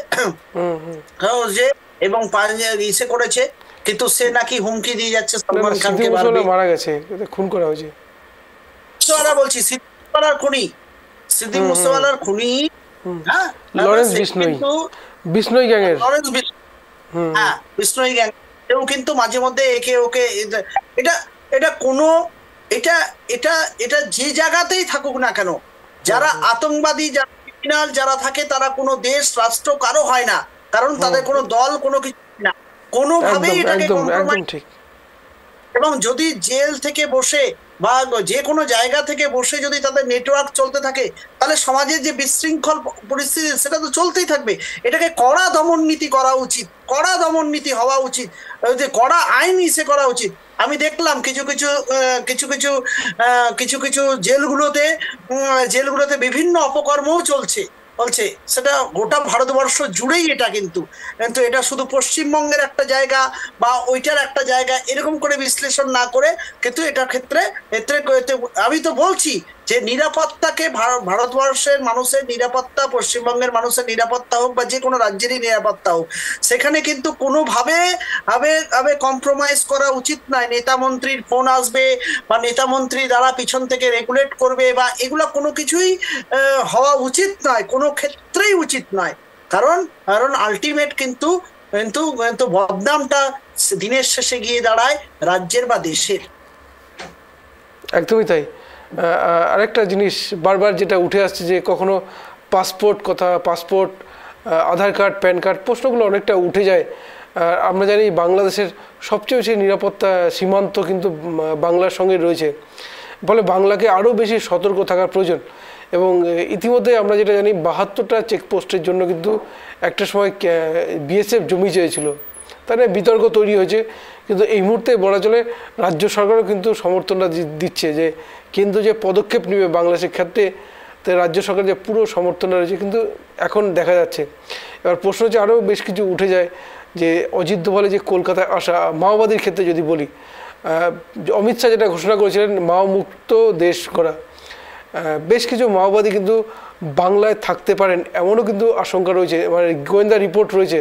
যে এবং ইসে করেছে, কিন্তু সে নাকি হুমকি দিয়ে যাচ্ছে সালমান খানকে মারা গেছে, খুন করা হয়েছে। বলছি সিদ্দিক খুনি, সিদ্দিক মুসাওয়ালার খুনি, হ্যাঁ, লরেন্স বিষ্ণই গ্যাংয়ের, হ্যাঁ বিষ্ণই গ্যাং। কেউ কিন্তু মাঝে মধ্যে একে ওকে এটা এটা কোনো এটা এটা এটা যে জায়গাতেই থাকুক না কেন, যারা আতঙ্কবাদী, যারা ক্রিমিনাল যারা থাকে, তারা কোনো দেশ রাষ্ট্র কারো হয় না, কারণ তাদের কোনো দল কোনো কিছু না, কোনোভাবেই এটাকে কম্প্রোমাইজ। এবং যদি জেল থেকে বসে বা যে কোনো জায়গা থেকে বসে যদি তাদের নেটওয়ার্ক চলতে থাকে, তাহলে সমাজের যে বিশৃঙ্খল পরিস্থিতি সেটা তো চলতেই থাকবে। এটাকে কড়া দমন নীতি করা উচিত, কড়া দমন নীতি হওয়া উচিত, যে কড়া আইন ইসে করা উচিত। আমি দেখলাম কিছু কিছু জেলগুলোতে বিভিন্ন অপকর্মও চলছে, সেটা গোটা ভারতবর্ষ জুড়েই এটা, কিন্তু এটা শুধু পশ্চিমবঙ্গের একটা জায়গা বা ওইটার একটা জায়গা এরকম করে বিশ্লেষণ না করে, কিন্তু এটার ক্ষেত্রে আমি তো বলছি যে নিরাপত্তাকে, ভারতবর্ষের মানুষের নিরাপত্তা, পশ্চিমবঙ্গের মানুষের নিরাপত্তা হোক বা যে কোনো রাজ্যেরই নিরাপত্তা হোক, সেখানে কিন্তু কোনোভাবে কম্প্রোমাইজ করা উচিত নয়। নেতা মন্ত্রীর ফোন আসবে বা নেতা মন্ত্রী দ্বারা পিছন থেকে রেগুলেট করবে বা এগুলো কোনো কিছুই হওয়া উচিত নয়, কোনো ক্ষেত্রেই উচিত নয়। কারণ আলটিমেট কিন্তু বদনামটা দিনের শেষে গিয়ে দাঁড়ায় রাজ্যের বা দেশের। একদমই তাই। আরেকটা জিনিস বারবার যেটা উঠে আসছে, যে কখনো পাসপোর্ট, আধার কার্ড, প্যান কার্ড, প্রশ্নগুলো অনেকটা উঠে যায়। আমরা জানি বাংলাদেশের সবচেয়ে বেশি নিরাপত্তা সীমান্ত কিন্তু বাংলার সঙ্গে রয়েছে, ফলে বাংলাকে আরও বেশি সতর্ক থাকার প্রয়োজন। এবং ইতিমধ্যে আমরা যেটা জানি 72টা চেকপোস্টের জন্য কিন্তু একটা সময় বিএসএফ জমি চেয়েছিল, তাহলে বিতর্ক তৈরি হয়েছে। কিন্তু এই মুহূর্তে বলা চলে রাজ্য সরকারও কিন্তু সমর্থনটা দিচ্ছে, যে কেন্দ্র যে পদক্ষেপ নেবে বাংলাদেশের ক্ষেত্রে, তাই রাজ্য সরকার যে পুরো সমর্থনটা রয়েছে কিন্তু এখন দেখা যাচ্ছে। এবার প্রশ্ন হচ্ছে আরও বেশ কিছু উঠে যায়, যে অজিত দোভালে যে কলকাতায় আসা, মাওবাদীর ক্ষেত্রে যদি বলি, অমিত শাহ যেটা ঘোষণা করেছিলেন মাওমুক্ত দেশ করা, বেশ কিছু মাওবাদী কিন্তু বাংলায় থাকতে পারেন এমনও কিন্তু আশঙ্কা রয়েছে, মানে গোয়েন্দা রিপোর্ট রয়েছে।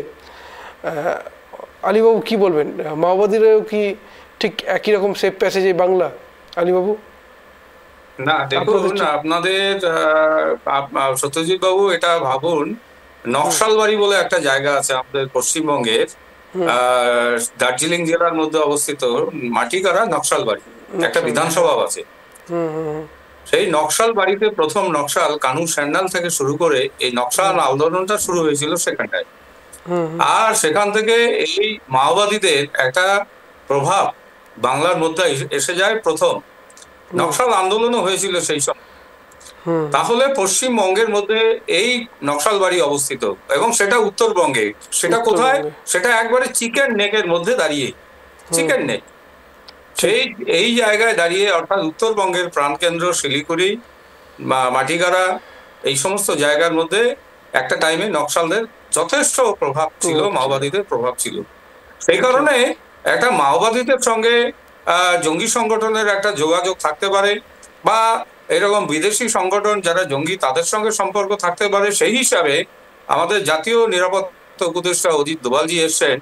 আলীবাবু কি বলবেন, মাওবাদীরাও কি ঠিক একই রকম সেফ প্যাসেজে বাংলা? আলীবাবু। না দেখুন, আপনাদের সত্যজিৎ বাবু এটা ভাবুন, নকশালবাড়ি বলে একটা জায়গা আছে আমাদের পশ্চিমবঙ্গের, দার্জিলিং জেলার মধ্যে অবস্থিত মাটিগাড়া নকশালবাড়ি, একটা বিধানসভা আছে। সেই নকশাল বাড়িতে প্রথম নকশাল কানু স্যান্ডাল থেকে শুরু করে এই নকশাল আন্দোলনটা শুরু হয়েছিল সেখানটায়। আর সেখান থেকে এই মাওবাদীদের একটা প্রভাব বাংলার মধ্যে এসে যায়। প্রথম নকশাল আন্দোলনও হয়েছিল সেই সময়। তাহলে পশ্চিমবঙ্গের মধ্যে এই নকশাল বাড়ি অবস্থিত, এবং সেটা উত্তরবঙ্গে। সেটা কোথায়? সেটা একবারে চিকেন নেকের মধ্যে দাঁড়িয়ে, চিকেন নেক এই জায়গায় দাঁড়িয়ে, অর্থাৎ উত্তরবঙ্গের প্রাণকেন্দ্র শিলিগুড়ি বা মাটিগাড়া, এই সমস্ত জায়গার মধ্যে একটা টাইমে নকশালদের যথেষ্ট প্রভাব ছিল, মাওবাদীদের প্রভাব ছিল। সেই কারণে একটা মাওবাদীদের সঙ্গে জঙ্গি সংগঠনের একটা যোগাযোগ থাকতে পারে, বা এরকম বিদেশি সংগঠন যারা জঙ্গি তাদের সঙ্গে সম্পর্ক থাকতে পারে। সেই হিসাবে আমাদের জাতীয় নিরাপত্তা উপদেষ্টা অজিত দোভালজি এসছেন,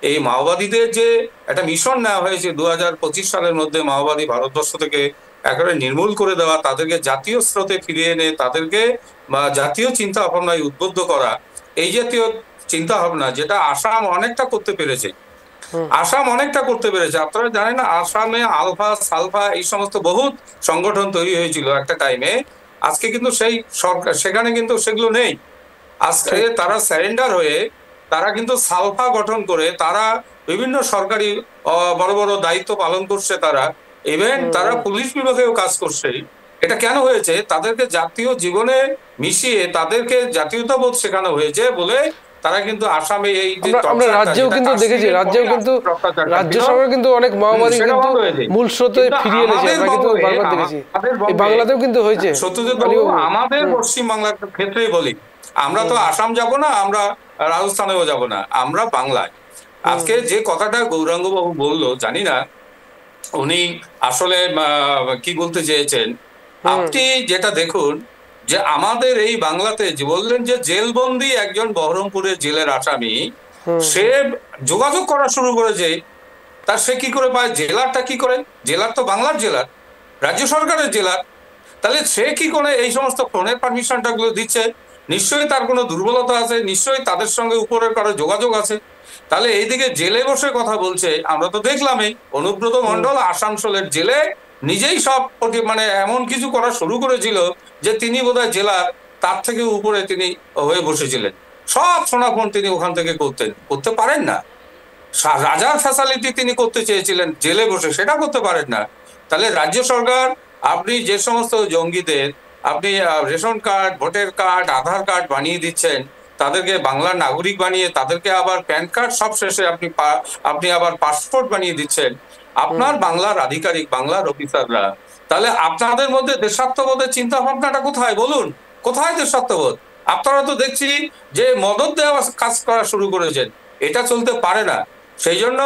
এই মাওবাদীদের যে একটা মিশন নেওয়া হয়েছে 2025 সালের মধ্যে, মাওবাদী ভারতবর্ষ থেকে একেবারে নির্মূল করে দেওয়া, তাদেরকে জাতীয় স্রোতে ফিরিয়ে এনে তাদেরকে বা জাতীয় চিন্তা ভাবনায় উদ্বুদ্ধ করা, এই জাতীয় চিন্তা ভাবনা যেটা আসাম অনেকটা করতে পেরেছে। আপনারা জানেন না, আসামে আলফা সালফা এই সমস্ত বহুত সংগঠন তৈরি হয়েছিল একটা টাইমে। আজকে কিন্তু সেই সরকার, সেখানে কিন্তু সেগুলো নেই। আজকে তারা স্যারেন্ডার হয়ে তারা কিন্তু সালফা গঠন করে তারা বিভিন্ন সরকারি বড় বড় দায়িত্ব পালন করছে। তারা ইভেন তারা পুলিশ বিভাগেও কাজ করছে। এটা কেন হয়েছে? তাদেরকে জাতীয় জীবনে মিশিয়ে তাদেরকে জাতীয়তাবোধ শেখানো হয়েছে বলে তারা কিন্তু আসামে এই যে আমরা রাজ্যেও কিন্তু দেখেছি, রাজ্য সরকার কিন্তু অনেক মাওবাদী কিন্তু মূল স্রোতে ফিরিয়ে এনেছে, আমরা কিন্তু বারবার দেখেছি। এই বাংলাতেও কিন্তু হয়েছে। সত্যজিৎ বাবু, আমাদের পশ্চিমবাংলার ক্ষেত্রেই বলি, আমরা তো আসাম যাব না, আমরা রাজস্থানেও যাব না, আমরা বাংলায়। আজকে যে কথাটা গৌরাঙ্গ বাবু বললো, জানি না উনি আসলে কি বলতে চেয়েছেন। আপনি যেটা দেখুন যে আমাদের এই বাংলাতে যে বললেন যে জেলবন্দি একজন বহরমপুরের জেলের আসামি, সে যোগাযোগ করা শুরু করেছে, তার সে কি করে পায়? জেলারটা কি করে? জেলার তো বাংলার জেলার, রাজ্য সরকারের জেলার, তাহলে সে কি করে এই সমস্ত ফোনের পারমিশনটা গুলো দিচ্ছে? নিশ্চয়ই তার কোনো দুর্বলতা আছে, নিশ্চয়ই তাদের সঙ্গে উপরের কারো যোগাযোগ আছে। তাহলে এইদিকে জেলে বসে কথা বলছে, আমরা তো দেখলামই অনুব্রত মণ্ডল আসানসোলের জেলে নিজেই সব মানে এমন কিছু করা শুরু করেছিল যে তিনি বোধহয় জেলার তার থেকে উপরে তিনি হয়ে বসেছিলেন, সব সোনাফোন তিনি ওখান থেকে করতে পারেন না। রাজার ফ্যাসিলিটি তিনি করতে চেয়েছিলেন জেলে বসে, সেটা করতে পারেন না। তাহলে রাজ্য সরকার, আপনি যে সমস্ত জঙ্গিদের আপনি রেশন কার্ড, ভোটার কার্ড, আধার কার্ড বানিয়ে দিচ্ছেন, তাদেরকে বাংলার নাগরিক বানিয়ে তাদেরকে আবার প্যান কার্ড সব শেষে আপনি আবার পাসপোর্ট বানিয়ে দিচ্ছেন আপনার বাংলার আধিকারিক, বাংলার অফিসাররা, তাহলে আপনাদের মধ্যে দেশাত্মবোধের চিন্তা ভাবনাটা কোথায় বলুন? কোথায় দেশাত্মবোধ? আপনারা তো দেখছি যে মদত দেওয়া কাজ করা শুরু করেছেন। এটা চলতে পারে না। সেই জন্য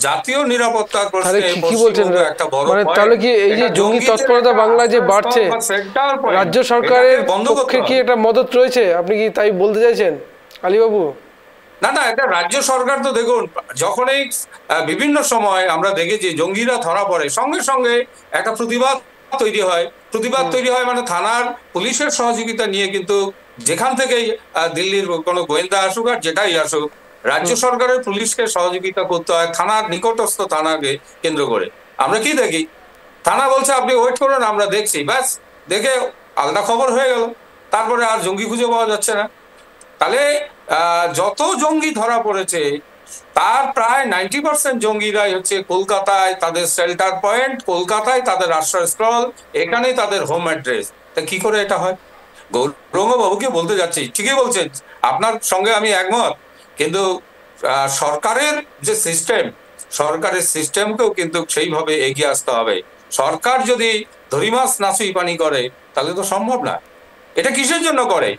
জাতীয় নিরাপত্তার প্রশ্নে কি বলছেন মানে তাহলে কি এই যে জঙ্গি তৎপরতা বাংলায় যে বাড়ছে, রাজ্য সরকারের পক্ষে কি একটা মদত রয়েছে, আপনি কি তাই বলতে চাইছেন আলীবাবু? না না, এটা রাজ্য সরকার তো দেখুন, যখনই বিভিন্ন সময় আমরা দেখেছি জঙ্গিরা ধরা পড়ে, সঙ্গে সঙ্গে একটা প্রতিবাদ তৈরি হয়। প্রতিবাদ তৈরি হয় মানে থানার পুলিশের সহযোগিতা নিয়ে, কিন্তু যেখান থেকেই দিল্লির কোনো গোয়েন্দা আসুক আর যেটাই আসুক, রাজ্য সরকারের পুলিশকে সহযোগিতা করতে হয় থানার নিকটস্থ থানাকে কেন্দ্র করে। আমরা কি দেখি? থানা বলছে আপনি ওয়েট করুন, আমরা দেখছি, ব্যাস দেখে আলাদা খবর হয়ে গেল, তারপরে আর জঙ্গি খুঁজে পাওয়া যাচ্ছে না। তাহলে যত জঙ্গি ধরা পড়েছে তার প্রায় 90% জঙ্গিরাই হচ্ছে কলকাতায়, তাদের শেল্টার পয়েন্ট কলকাতায়, তাদের আশ্রয়স্থল এখানেই, তাদের হোম অ্যাড্রেস। তা কি করে এটা হয়? গৌরঙ্গবাবুকে বলতে যাচ্ছি, ঠিকই বলছেন, আপনার সঙ্গে আমি একমত, কিন্তু সরকারের যে সিস্টেম, সরকারের সিস্টেমকেও কিন্তু সেইভাবে এগিয়ে আসতে হবে। সরকার যদি ধরিমাস নাসুই পানি করে তাহলে তো সম্ভব না। এটা কিসের জন্য করে?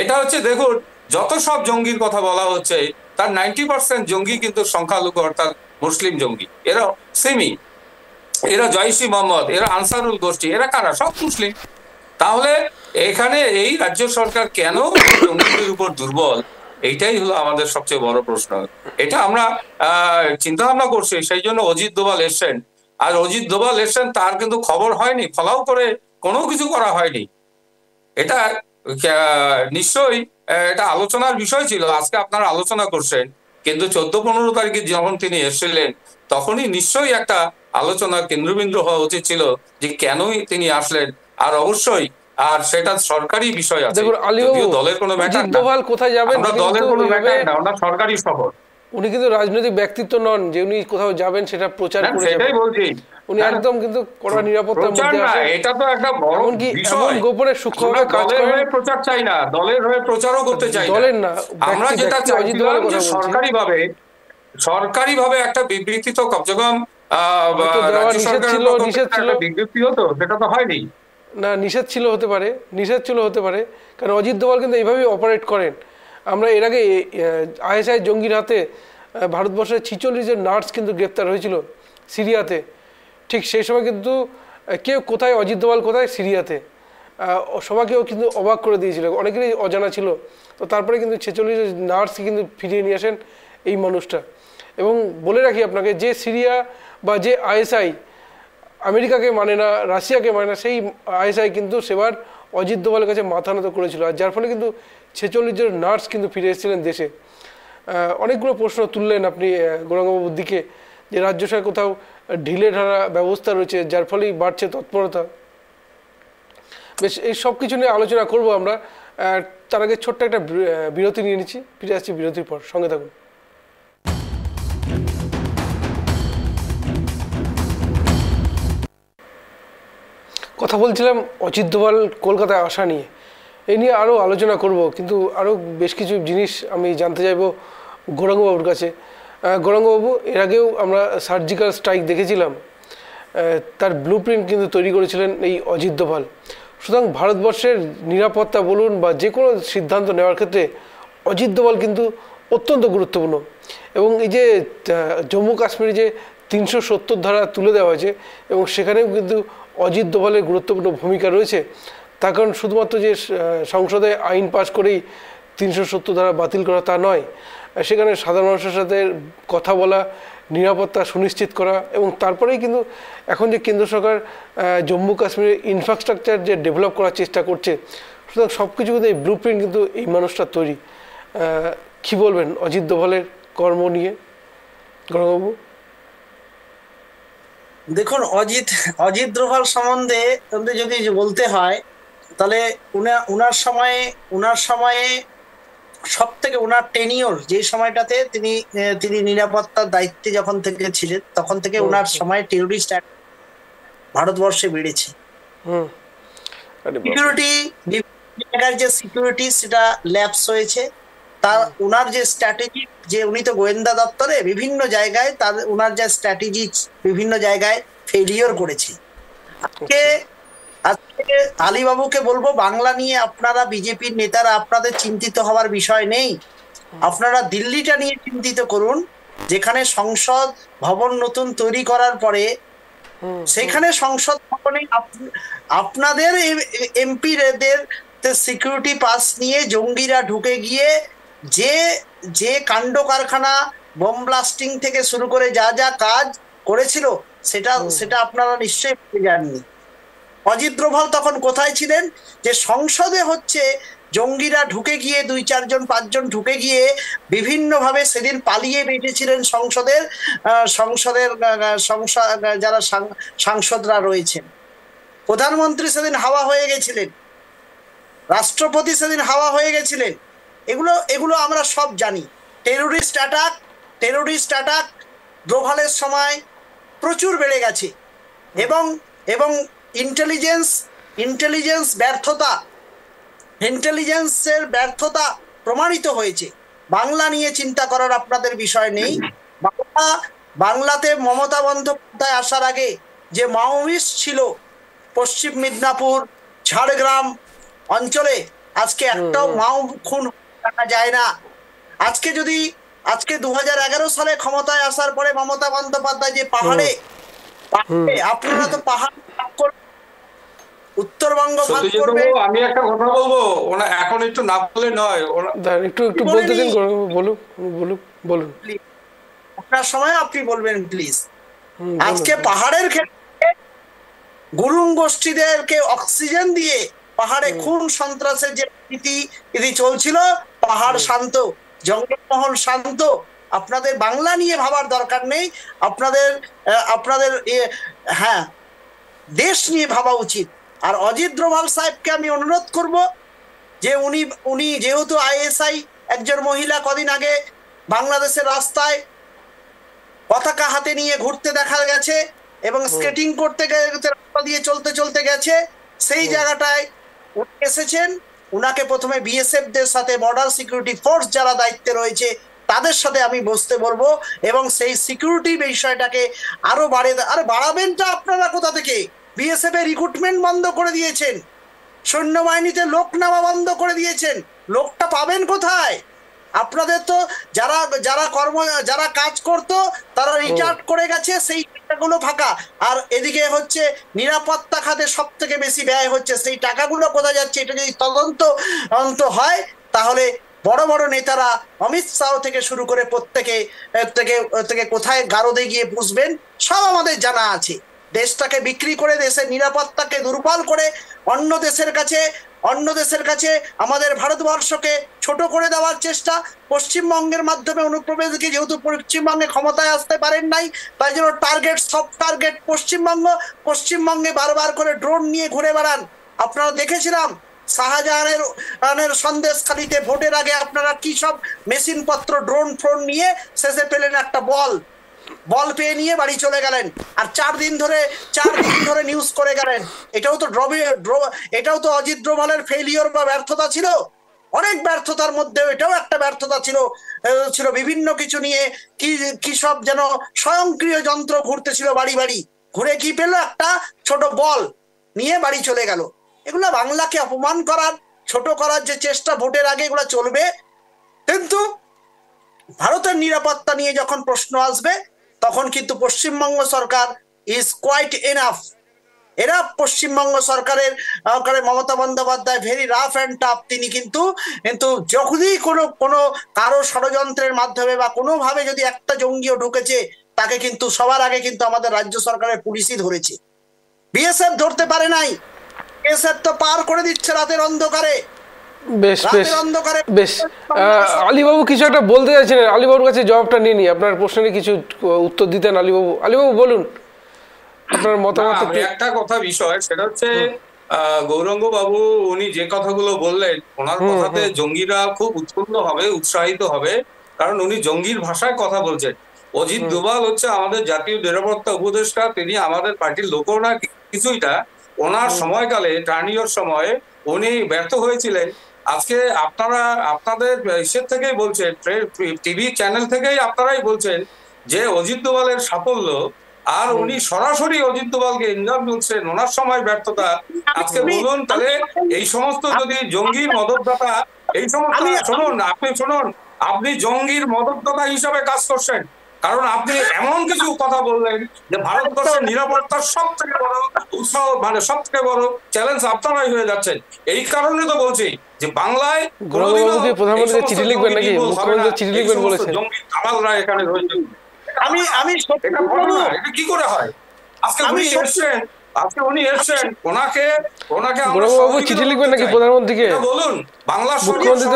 এটা হচ্ছে দেখুন, যত সব জঙ্গির কথা বলা হচ্ছে তার 90% জঙ্গি কিন্তু সংখ্যালঘু, অর্থাৎ মুসলিম জঙ্গি। এরা সিমি, এরা জয়সি মোহাম্মদ, এরা আনসারুল গোষ্ঠী, এরা কারা? সব মুসলিম। তাহলে এখানে এই রাজ্য সরকার কেন জঙ্গিদের উপর দুর্বল, এইটাই হলো আমাদের সবচেয়ে বড় প্রশ্ন। এটা আমরা চিন্তা ভাবনা করছি, সেই জন্য অজিত দোভাল এসছেন। আর অজিত দোভাল এসছেন, তার কিন্তু খবর হয়নি, ফলাও করে কোনো কিছু করা হয়নি। এটা নিশ্চয়ই এটা আলোচনার বিষয় ছিল, আজকে আপনারা আলোচনা করছেন, কিন্তু 14-15 তারিখে যখন তিনি এসেছিলেন তখনই নিশ্চয়ই একটা আলোচনার কেন্দ্রবিন্দু হওয়া উচিত ছিল যে কেনই তিনি আসলেন। আর অবশ্যই আর সেটা সরকারি বিষয় আছে, দলের কোনো ম্যাটার না, কোথায় যাবেন, দলের কোনো ম্যাটার না, ওনার সরকারি সফর। উনি কিন্তু রাজনৈতিক ব্যক্তিত্ব নন যে উনি কোথাও যাবেন সেটা প্রচার করে যাবেন। সেটাই বলছি, উনি একদম কিন্তু কড়া নিরাপত্তার মধ্যে আছেন। এটা তো একটা বড় বিষয়, গোপনে সূক্ষ্মভাবে কাজ করেন। প্রচার চাই না, দলের হয়ে প্রচারও করতে চাই না, দলের না। আমরা যেটা চাইছিলাম যে সরকারিভাবে একটা বিবৃতি তো কমসে কম রাজ্য সরকারের বিবৃতি হতো, সেটা তো হয়নি। না, নিষেধ ছিল হতে পারে, কারণ অজিত দোভাল কিন্তু এইভাবেই অপারেট করেন। আমরা এর আগে আইএসআই জঙ্গির হাতে ভারতবর্ষের 46 জন নার্স কিন্তু গ্রেপ্তার হয়েছিল সিরিয়াতে। ঠিক সেই সময় কিন্তু কেউ কোথায়, অজিত দোভাল কোথায়, সিরিয়াতে, সবাইকেও কিন্তু অবাক করে দিয়েছিল, অনেকেরই অজানা ছিল। তো তারপরে কিন্তু 46 নার্স কিন্তু ফিরিয়ে নিয়ে আসেন এই মানুষটা। এবং বলে রাখি আপনাকে, যে সিরিয়া বা যে আইএসআই আমেরিকাকে মানে না, রাশিয়াকে মানে না, সেই আইএসআই কিন্তু সেবার অজিত দোভালের কাছে মাথা নত করেছিল, আর যার ফলে কিন্তু 46 জন নার্স কিন্তু ফিরে এসেছিলেন দেশে। অনেকগুলো প্রশ্ন তুললেন আপনি গৌরাঙ্গবাবুর দিকে, যে রাজ্য সরকার কোথাও ঢিলে ঢালা ব্যবস্থা রয়েছে, যার ফলেই বাড়ছে তৎপরতা। বেশ, এই সব কিছু নিয়ে আলোচনা করব আমরা। তার আগে ছোট্ট একটা বিরতি নিয়ে নিচ্ছি, ফিরে আসছি বিরতির পর, সঙ্গে থাকুন। কথা বলছিলাম অজিত দোভাল কলকাতায় আসা নিয়ে, এই নিয়ে আরও আলোচনা করব, কিন্তু আরও বেশ কিছু জিনিস আমি জানতে চাইব গৌরাঙ্গবাবুর কাছে। গৌরাঙ্গবাবু, এর আগেও আমরা সার্জিক্যাল স্ট্রাইক দেখেছিলাম, তার ব্লুপ্রিন্ট কিন্তু তৈরি করেছিলেন এই অজিত দোভাল। সুতরাং ভারতবর্ষের নিরাপত্তা বলুন বা যে কোনো সিদ্ধান্ত নেওয়ার ক্ষেত্রে অজিত দোভাল কিন্তু অত্যন্ত গুরুত্বপূর্ণ। এবং এই যে জম্মু কাশ্মীরে যে 370 ধারা তুলে দেওয়া হয়েছে, এবং সেখানেও কিন্তু অজিত দোভালের গুরুত্বপূর্ণ ভূমিকা রয়েছে। তার কারণ শুধুমাত্র যে সংসদে আইন পাশ করেই 370 ধারা বাতিল করা তা নয়, সেখানে সাধারণ মানুষের সাথে কথা বলা, নিরাপত্তা সুনিশ্চিত করা, এবং তারপরেই কিন্তু এখন যে কেন্দ্র সরকার জম্মু কাশ্মীরের ইনফ্রাস্ট্রাকচার যে ডেভেলপ করার চেষ্টা করছে, সুতরাং সব কিছু কিন্তু এই ব্লু প্রিন্ট কিন্তু এই মানুষটা তৈরি। কী বলবেন অজিত দোভালের কর্ম নিয়ে গৌরবাবু? দেখুন, অজিত দোভাল সম্বন্ধে যদি বলতে হয়, তাহলে উনার সময়ে সব থেকে ওনার টেনিওর যে সময়টাতে তিনি নিরাপত্তার দায়িত্বে যখন থেকে ছিলেন, তখন থেকে ওনার সময় টেরোরিস্ট ভারতবর্ষে বেড়েছে। সিকিউরিটি, বিভিন্ন জায়গার যে সিকিউরিটি সেটা ল্যাপস হয়েছে। তার ওনার যে স্ট্র্যাটেজি, যে উনি তো গোয়েন্দা দপ্তরে বিভিন্ন জায়গায় ওনার যে স্ট্র্যাটেজি বিভিন্ন জায়গায় ফেলিওর করেছে। আজকে আলীবাবুকে বলবো, বাংলা নিয়ে আপনারা বিজেপির নেতারা আপনাদের চিন্তিত হওয়ার বিষয় নেই, আপনারা দিল্লিটা নিয়ে চিন্তিত করুন, যেখানে সংসদ ভবন নতুন তৈরি করার পরে সেখানে সংসদ ভবনে আপনাদের এমপিদের সিকিউরিটি পাস নিয়ে জঙ্গিরা ঢুকে গিয়ে যে কাণ্ড কারখানা, বোম ব্লাস্টিং থেকে শুরু করে যা যা কাজ করেছিল সেটা আপনারা নিশ্চয়ই ভুলে যাননি। অজিত দোভাল তখন কোথায় ছিলেন? যে সংসদে হচ্ছে জঙ্গিরা ঢুকে গিয়ে 2-4 জন 5 জন ঢুকে গিয়ে বিভিন্নভাবে সেদিন পালিয়ে বেঁচেছিলেন সংসদের যারা সাংসদরা রয়েছেন। প্রধানমন্ত্রী সেদিন হাওয়া হয়ে গেছিলেন, রাষ্ট্রপতি সেদিন হাওয়া হয়ে গেছিলেন। এগুলো আমরা সব জানি। টেরোরিস্ট অ্যাটাক দোভালের সময় প্রচুর বেড়ে গেছে, এবং ইন্টেলিজেন্সের ব্যর্থতা প্রমাণিত হয়েছে। বাংলা নিয়ে চিন্তা করার আপনাদের বিষয় নেই। বাংলাতে মমতা বন্দ্যোপাধ্যায় আসার আগে যে মাওয়িস্ট ছিল পশ্চিম মিদনাপুর, ঝাড়গ্রাম অঞ্চলে, আজকে একটাও মাও খুন দেখা যায় না। আজকে 2011 সালে ক্ষমতায় আসার পরে মমতা বন্দ্যোপাধ্যায় যে পাহাড়ে আপনারা তো পাহাড় উত্তরবঙ্গ ভাগ করবে। আমি একটা কথা বলবো, ওনা এখন একটু না বলে নয়, একটু বলতে দিন, বলুন আপনার সময় আপনি বলবেন প্লিজ। আজকে পাহাড়ের ক্ষেত্রে গুরুং গোষ্ঠীদেরকে অক্সিজেন দিয়ে পাহাড়ে খুন সন্ত্রাসের যে রীতি চলছিল, পাহাড় শান্ত, জঙ্গলমহল শান্ত। আপনাদের বাংলা নিয়ে ভাবার দরকার নেই, আপনাদের দেশ নিয়ে ভাবা উচিত। আর অজিত দোভাল সাহেবকে আমি অনুরোধ করব যে উনি যেহেতু আইএসআই একজন মহিলা, কদিন আগে বাংলাদেশের রাস্তায় পতাকা হাতে নিয়ে ঘুরতে দেখা গেছে এবং স্কেটিং করতে রাস্তা দিয়ে চলতে গেছে, সেই জায়গাটায় উনি এসেছেন। উনাকে প্রথমে বিএসএফ দের সাথে, বর্ডার সিকিউরিটি ফোর্স যারা দায়িত্বে রয়েছে তাদের সাথে আমি বসতে বলবো, এবং সেই সিকিউরিটি বিষয়টাকে আরো বাড়াবেনটা আপনারা কোথা থেকে? বিএসএফ এর রিক্রুটমেন্ট বন্ধ করে দিয়েছেন, সৈন্যবাহিনীতে লোক নেওয়া বন্ধ করে দিয়েছেন, লোকটা পাবেন কোথায়? আপনাদের তো যারা কাজ করতো তারা রিটায়ার্ড করে গেছে, সেই টাকাগুলো ফাঁকা। আর এদিকে হচ্ছে নিরাপত্তা খাতে সব থেকে বেশি ব্যয় হচ্ছে, সেই টাকাগুলো কোথায় যাচ্ছে? এটা যদি তদন্ত হয় তাহলে বড় বড় নেতারা, অমিত শাহ থেকে শুরু করে প্রত্যেকে কোথায় গারদে গিয়ে পুষবেন সব আমাদের জানা আছে। দেশটাকে বিক্রি করে, দেশের নিরাপত্তাকে দুর্বল করে অন্য দেশের কাছে আমাদের ভারতবর্ষকে ছোট করে দেওয়ার চেষ্টা, পশ্চিমবঙ্গের মাধ্যমে অনুপ্রবেশকে, যেহেতু পশ্চিমবঙ্গে ক্ষমতায় আসতে পারেন নাই, তাই জন্য সব টার্গেট পশ্চিমবঙ্গে বারবার করে ড্রোন নিয়ে ঘুরে বেড়ান। আপনারা দেখেছিলাম শাহজাহানের সন্দেশখালীতে ভোটের আগে আপনারা কি সব মেশিন পত্র, ড্রোন ফ্রোন নিয়ে শেষে পেলেন একটা বল পেয়ে নিয়ে বাড়ি চলে গেলেন, আর 4 দিন ধরে নিউজ করে গেলেন। এটাও তো অজিত দোভালের ফেলিওর বা ব্যর্থতা ছিল। অনেক ব্যর্থতার মধ্যে এটাও একটা ব্যর্থতা ছিল বিভিন্ন কিছু নিয়ে কি সব যেন স্বয়ংক্রিয় যন্ত্র ঘুরতেছিল বাড়ি ঘুরে, কি পেল? একটা ছোট বল নিয়ে বাড়ি চলে গেল। এগুলো বাংলাকে অপমান করার, ছোট করার যে চেষ্টা ভোটের আগে, এগুলো চলবে। কিন্তু ভারতের নিরাপত্তা নিয়ে যখন প্রশ্ন আসবে তখন কিন্তু পশ্চিমবঙ্গ সরকার ইজ কোয়াইট এনাফ, এরা পশ্চিমবঙ্গ সরকারের Mamata Bandyopadhyay very rough and tough, তিনি কিন্তু যখনই কোনো কারো ষড়যন্ত্রের মাধ্যমে বা কোনোভাবে যদি একটা জঙ্গিও ঢুকেছে, তাকে কিন্তু সবার আগে কিন্তু আমাদের রাজ্য সরকারের পুলিশই ধরেছে। বিএসএফ ধরতে পারে নাই, বিএসএফ তো পার করে দিচ্ছে রাতের অন্ধকারে। বেশ বেশ বেশ আলীবাবু কিছু একটা বলতে চাইছিলেন, আলীবাবুর কাছে জবাবটা নিয়ে নি, আপনার প্রশ্নের কিছু উত্তর দিতেন আলীবাবু। আলীবাবু বলুন আপনার মতামত। একটা কথা বিষয় সেটা হচ্ছে গৌরাঙ্গ বাবু উনি যে কথাগুলো বললেন, ওনার কথাতে জঙ্গিরা খুব উৎফুল্ল হবে, উৎসাহিত হবে, কারণ উনি জঙ্গির ভাষায় কথা বলছেন। অজিত ডোভাল হচ্ছে আমাদের জাতীয় নিরাপত্তা উপদেষ্টা, তিনি আমাদের পার্টির লোকও না কিছুই না। ওনার সময়কালে টার্নিয়র সময়ে উনি ব্যর্থ হয়েছিলেন। আজকে আপনারা আপনাদের ইসের থেকেই বলছেন, টিভি চ্যানেল থেকেই আপনারাই বলছেন যে অজিত ডোভালের সাফল্য, আর উনি সরাসরি অজিত ডোভালকে ইনজাম বলছেন ওনার সময় ব্যর্থতা। আজকে বলুন তাহলে এই সমস্ত যদি জঙ্গির মদতদাতা, এই সমস্ত শুনুন আপনি জঙ্গির মদতদাতা হিসাবে কাজ করছেন, কারণ আপনি এমন কিছু কথা বললেন যে ভারতবর্ষের নিরাপত্তার সব থেকে বড় উৎসাহ, মানে সব থেকে বড় চ্যালেঞ্জ আপনারাই হয়ে যাচ্ছেন। এই কারণে তো বলছি যে বাংলায় প্রধানমন্ত্রী চিঠি লিখবেন নাকি, মুখ্যমন্ত্রী চিঠি লিখবেন বলেছেন, জঙ্গি দালালরা এখানে রয়েছে। আমি এটা কি করে হয়? আজকে উনি এসেছেন ওনাকে চিঠি লিখবেন নাকি প্রধানমন্ত্রীকে বলুন, বাংলা মুখ্যমন্ত্রী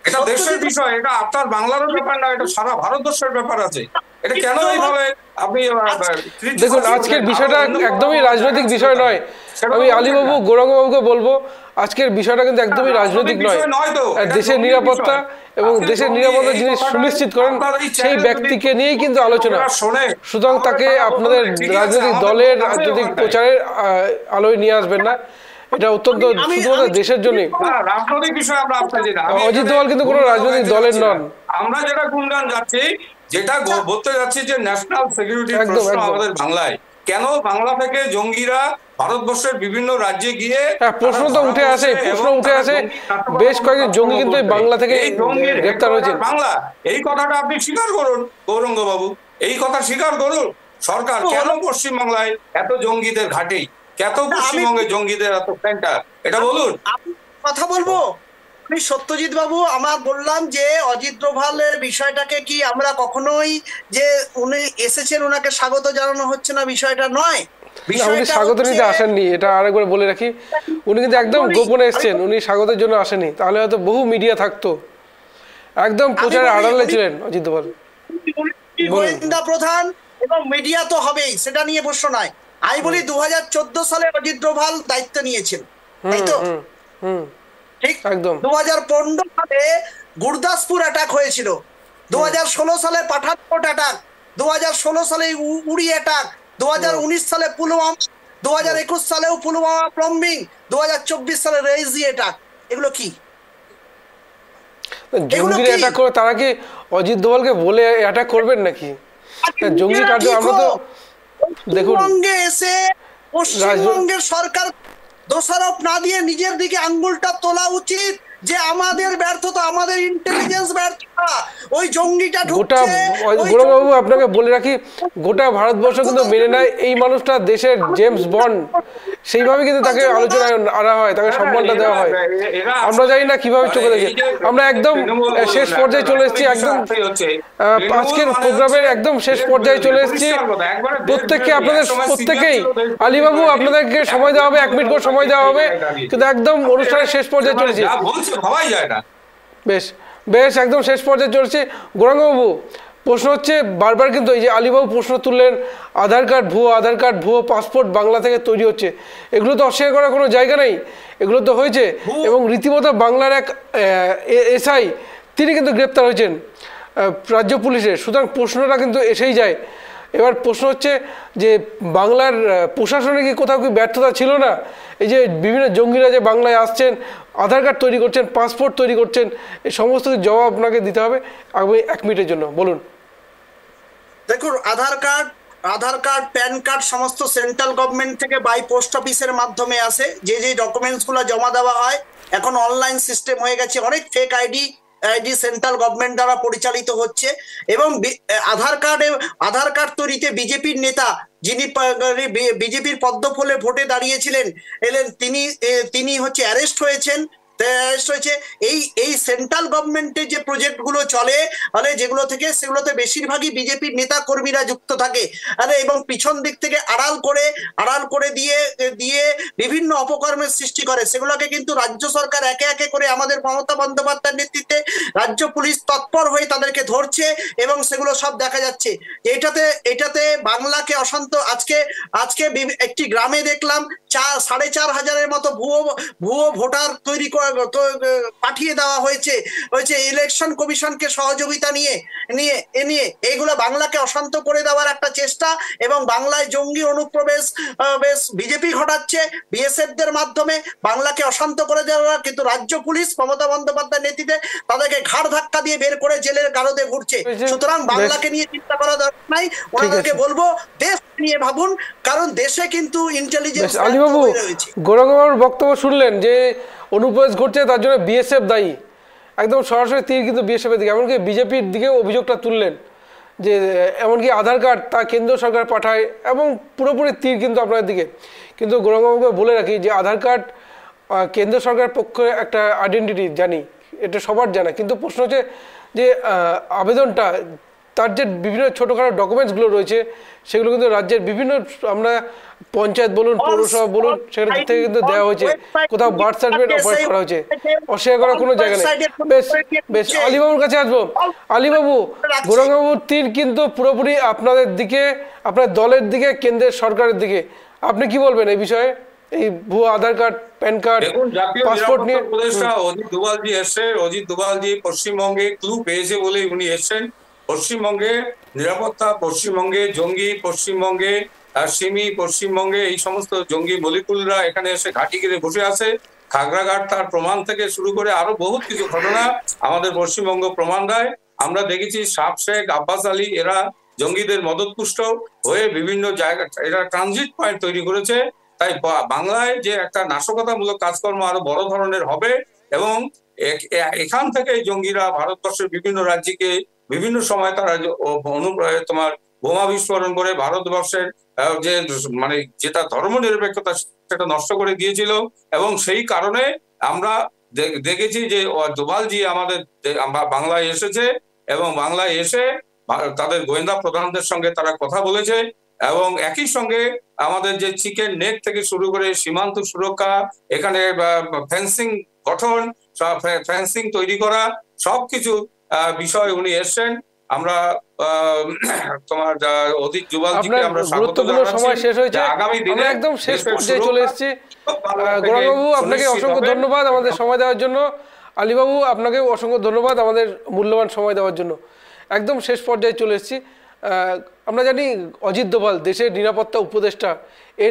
এটা দেশের বিষয়, এটা আপনার বাংলারও ব্যাপার না, এটা সারা ভারতবর্ষের ব্যাপার আছে। এটা কেন এইভাবে আপনি দেখুন, আজকের বিষয়টা একদমই রাজনৈতিক বিষয় নয়। আমি আলীবাবু গৌরাঙ্গবাবুকে বলবো, আজকের বিষয়টা কিন্তু একদমই রাজনৈতিক নয়। দেশের নিরাপত্তা এবং দেশের নিরাপত্তা যিনি সুনিশ্চিত করেন সেই ব্যক্তিকে নিয়েই কিন্তু আলোচনা। সুতরাং তাকে আপনাদের রাজনৈতিক দলের রাজনৈতিক প্রচারের আলোয় নিয়ে আসবেন না, এটা অত্যন্ত শুধুমাত্র দেশের জন্য। রাজনৈতিক বিষয় আমরা আপনাদের অজিত ডোভাল কিন্তু কোনো রাজনৈতিক দলের নন। আমরা যেটা গুণগান যাচ্ছি, যেটা বলতে যাচ্ছি যে ন্যাশনাল সিকিউরিটি প্রশ্ন আমাদের বাংলায়, কেন বাংলা থেকে জঙ্গিরা ভারতবর্ষের বিভিন্ন রাজ্যে গিয়ে প্রশ্ন তো উঠে আসে, বেশ কয়েকজন জঙ্গি কিন্তু বাংলা থেকে গ্রেফতার হয়েছে। বাংলা, এই কথাটা আপনি স্বীকার করুন গৌরাঙ্গ বাবু, এই কথা স্বীকার করুন। সরকার কেন পশ্চিমবাংলায় এত জঙ্গিদের ঘাঁটি, কেন পশ্চিমবঙ্গে জঙ্গিদের এত সেন্টার, এটা বলুন। কথা বলবো আমি সত্যজিৎ বাবু, আমার বললাম যে অজিত ডোভালের বিষয়টাকে কি আমরা কখনোই যে উনি এসেছেন ওনাকে স্বাগত জানানো হচ্ছে না, বিষয়টা নয়। উনি স্বাগত নিতে আসেননি, এটা আরেকবার বলে রাখি। উনি কিন্তু একদম গোপনে এসেছেন, উনি স্বাগতের জন্য আসেনি, তাহলে হয়তো বহু মিডিয়া থাকতো। একদম প্রচারের আড়ালে ছিলেন অজিত ডোভাল। গোয়েন্দা প্রধান এবং মিডিয়া তো হবেই, সেটা নিয়ে প্রশ্ন নয়। আমি বলি 2014 সালে অজিত ডোভাল দায়িত্ব নিয়েছেন, তাই তো? ঠিক একদম। 2015 সালে গুরদাসপুর অ্যাটাক হয়েছিল, 2016 সালে পাঠানকোট অ্যাটাক, 2016 সালে উড়ি অ্যাটাক, 2019 সালে পুলওয়ামা, 2021 সালেও পুলওয়ামা বম্বিং, 2024 সালে রেইজি অ্যাটাক। এগুলো কি জঙ্গিরা অ্যাটাক করে? তারা কি অজিত ডোভালকে বলে অ্যাটাক করবেন নাকি? জঙ্গি কার্য আমরা তো দেখুন, এসে পশ্চিমবঙ্গের সরকার দোষারোপ না দিয়ে নিজের দিকে আঙ্গুলটা তোলা উচিত যে আমাদের ব্যর্থতা, আমাদের ইন্টেলিজেন্স ব্যর্থতা। ওই জঙ্গিটা গোটা গৌরবাবু আপনাকে বলে রাখি, গোটা ভারতবর্ষ কিন্তু মেনে নেয় এই মানুষটা দেশের জেমস বন্ড, সেইভাবে কিন্তু তাকে আলোচনায় আনা হয়, তাকে সম্মানটা দেওয়া হয়। আমরা জানি না কিভাবে চোখে দেখে। আমরা একদম শেষ পর্যায়ে চলে এসেছি, একদম আজকের প্রোগ্রামের একদম শেষ পর্যায়ে চলে এসেছি। প্রত্যেককে আপনাদের প্রত্যেকেই, আলীবাবু আপনাদেরকে সময় দেওয়া হবে, 1 মিনিট করে সময় দেওয়া হবে, কিন্তু একদম অনুষ্ঠানের শেষ পর্যায়ে চলেছি। বেশ বেশ একদম শেষ পর্যায়ে চলছে। গৌরাঙ্গবাবু, প্রশ্ন হচ্ছে বারবার কিন্তু এই যে আলীবাবু প্রশ্ন তুললেন, আধার কার্ড ভুয়ো পাসপোর্ট বাংলা থেকে তৈরি হচ্ছে, এগুলো তো অস্বীকার করার কোনো জায়গা নেই, এগুলো তো হয়েছে। এবং রীতিমতো বাংলার এক এসআই তিনি কিন্তু গ্রেপ্তার হয়েছেন রাজ্য পুলিশের। সুতরাং প্রশ্নটা কিন্তু এসেই যায়। এবার প্রশ্ন হচ্ছে যে বাংলার প্রশাসনে কি কোথাও কি ব্যর্থতা ছিল না? এই যে বিভিন্ন জঙ্গিরা যে বাংলায় আসছেন, আধার কার্ড তৈরি করছেন, পাসপোর্ট তৈরি করছেন, এই সমস্ত জবাব আপনাকে দিতে হবে আগামী 1 মিনিটের জন্য, বলুন। দেখুন, আধার কার্ড প্যান কার্ড সমস্ত সেন্ট্রাল গভর্নমেন্ট থেকে বাই পোস্ট অফিসের মাধ্যমে আসে। যে ডকুমেন্টসগুলো জমা দেওয়া হয় এখন অনলাইন সিস্টেম হয়ে গেছে, অনেক ফেক আইডি এটি সেন্ট্রাল গভর্নমেন্ট দ্বারা পরিচালিত হচ্ছে। এবং আধার কার্ড তৈরিতে বিজেপির নেতা, যিনি বিজেপির পদ্মফুলে ভোটে দাঁড়িয়েছিলেন তিনি হচ্ছে অ্যারেস্ট হয়েছেন। এই সেন্ট্রাল গভর্নমেন্টের যে প্রজেক্ট গুলো চলে সেগুলোতে বেশিরভাগই বিজেপির নেতা কর্মীরা যুক্ত থাকে, এবং পিছন দিক থেকে আড়াল করে দিয়ে বিভিন্ন অপকর্মের সৃষ্টি করে। সেগুলোকে কিন্তু রাজ্য সরকার একে একে করে আমাদের মমতা বন্দ্যোপাধ্যায়ের নেতৃত্বে রাজ্য পুলিশ তৎপর হয়ে তাদেরকে ধরছে, এবং সেগুলো সব দেখা যাচ্ছে। এটাতে বাংলাকে অশান্ত। আজকে একটি গ্রামে দেখলাম 4,500-এর মতো ভুয়ো ভোটার তৈরি পাঠিয়ে দেওয়া হয়েছে ইলেকশন কমিশনকে সহযোগিতা নিয়ে। এইগুলো বাংলাকে অশান্ত করে দেওয়ার একটা চেষ্টা, এবং বাংলায় জঙ্গি অনুপ্রবেশ বিজেপি ঘটাচ্ছে বিএসএফ দের মাধ্যমে বাংলাকে অশান্ত করে দেওয়া। কিন্তু রাজ্য পুলিশ মমতা বন্দ্যোপাধ্যায়ের নেতৃত্বে তাদেরকে ঘাড় ধাক্কা দিয়ে বের করে জেলের গারদে ঘুরছে। সুতরাং বাংলাকে নিয়ে চিন্তা করা দরকার নাই, ওনাদেরকে বলবো দেশ নিয়ে ভাবুন, কারণ দেশে কিন্তু ইন্টেলিজেন্স। আলিবাবু, গৌরঙ্গবাবুর বক্তব্য শুনলেন যে অনুপ্রবেশ ঘটছে, তার জন্য বিএসএফ দায়ী। একদম সরাসরি তীর কিন্তু বিএসএফের দিকে, এমনকি বিজেপির দিকেও অভিযোগটা তুললেন যে এমনকি আধার কার্ড তা কেন্দ্র সরকার পাঠায়, এবং পুরোপুরি তীর কিন্তু আপনাদের দিকে। কিন্তু গৌরঙ্গবাবুকে বলে রাখি যে আধার কার্ড কেন্দ্র সরকারের পক্ষে একটা আইডেন্টিটি, জানি এটা সবার জানা, কিন্তু প্রশ্ন হচ্ছে যে আবেদনটা, তার যে বিভিন্ন ছোটোখাটো ডকুমেন্টসগুলো রয়েছে সেগুলো কিন্তু রাজ্যের বিভিন্ন, আমরা পঞ্চায়েত বলুন, পৌরসভা বলুন, সেখান থেকে কিন্তু দেওয়া হয়েছে। কোথাও বার্থ সার্টিফিকেট অপারেট করা হয়েছে, অস্বীকার করার কোনো জায়গা নেই। বেশ, আলিবাবুর কাছে আসবো। আলিবাবু, গৌরঙ্গবাবুর তীর কিন্তু পুরোপুরি আপনাদের দিকে, আপনার দলের দিকে, কেন্দ্রের সরকারের দিকে। আপনি কি বলবেন এই বিষয়ে, এই ভুয়ো আধার কার্ড, প্যান কার্ড, পাসপোর্ট নিয়ে? উপদেষ্টা অজিত দোভালজি এসছে। অজিত দোভালজি পশ্চিমবঙ্গে ক্লু পেয়েছে বলে উনি এসছেন। পশ্চিমবঙ্গে নিরাপত্তা, পশ্চিমবঙ্গে জঙ্গি, পশ্চিমবঙ্গে সিমি, পশ্চিমবঙ্গে এই সমস্ত জঙ্গি মলিকুলরা এখানে এসে ঘাঁটি ঘিরে বসে আছে। খাগড়াঘাট তার প্রমাণ থেকে শুরু করে আরো বহুত কিছু ঘটনা আমাদের পশ্চিমবঙ্গ প্রমাণ দেয়। আমরা দেখেছি সাপ শেখ, আব্বাস আলী, এরা জঙ্গিদের মদতপুষ্ট হয়ে বিভিন্ন জায়গা, এরা ট্রানজিট পয়েন্ট তৈরি করেছে। তাই বাংলায় যে একটা নাশকতামূলক কাজকর্ম আরো বড় ধরনের হবে, এবং এখান থেকে জঙ্গিরা ভারতবর্ষের বিভিন্ন রাজ্যকে বিভিন্ন সময় তারা তোমার বোমা বিস্ফোরণ করে ভারতবর্ষের যে মানে যেটা ধর্মনিরপেক্ষতা সেটা নষ্ট করে দিয়েছিল। এবং সেই কারণে আমরা দেখেছি যে দোভালজি আমাদের বাংলায় এসেছে, এবং বাংলায় এসে তাদের গোয়েন্দা প্রধানদের সঙ্গে তারা কথা বলেছে, এবং একই সঙ্গে আমাদের যে চিকেন নেক থেকে শুরু করে সীমান্ত সুরক্ষা, এখানে ফেন্সিং গঠন, ফেন্সিং তৈরি করা, সবকিছু বিষয় উনি এসছেন। আমরা তোমার অজিত দোভালজিকে আমরা স্বাগত জানাচ্ছি। সময় শেষ হয়েছে, আগামী দিনে একদম শেষ পর্যায়ে চলে এসেছি। গৌরঙ্গবাবু, আপনাকে অসংখ্য ধন্যবাদ আমাদের সময় দেওয়ার জন্য। আলিবাবু, আপনাকে অসংখ্য ধন্যবাদ আমাদের মূল্যবান সময় দেওয়ার জন্য। একদম শেষ পর্যায়ে চলে এসেছি। আমরা জানি অজিত দোভাল দেশের নিরাপত্তা উপদেষ্টা,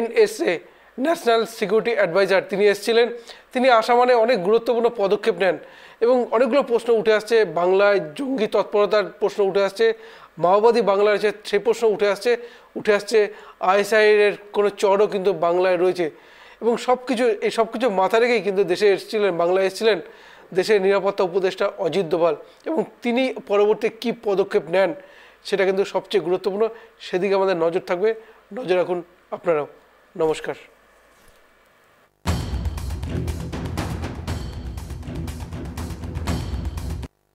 NSA ন্যাশনাল সিকিউরিটি অ্যাডভাইজার, তিনি এসেছিলেন। তিনি আসা মানে অনেক গুরুত্বপূর্ণ পদক্ষেপ নেন, এবং অনেকগুলো প্রশ্ন উঠে আসছে। বাংলায় জঙ্গি তৎপরতার প্রশ্ন উঠে আসছে, মাওবাদী বাংলায় আছে সেই প্রশ্ন উঠে আসছে ISI এর কোনো চরও কিন্তু বাংলায় রয়েছে। এবং এই সব কিছু মাথা রেখেই কিন্তু দেশে এসেছিলেন, বাংলায় এসেছিলেন দেশের নিরাপত্তা উপদেষ্টা অজিত দোভাল। এবং তিনি পরবর্তী কী পদক্ষেপ নেন সেটা কিন্তু সবচেয়ে গুরুত্বপূর্ণ, সেদিকে আমাদের নজর থাকবে। নজর রাখুন আপনারাও। নমস্কার।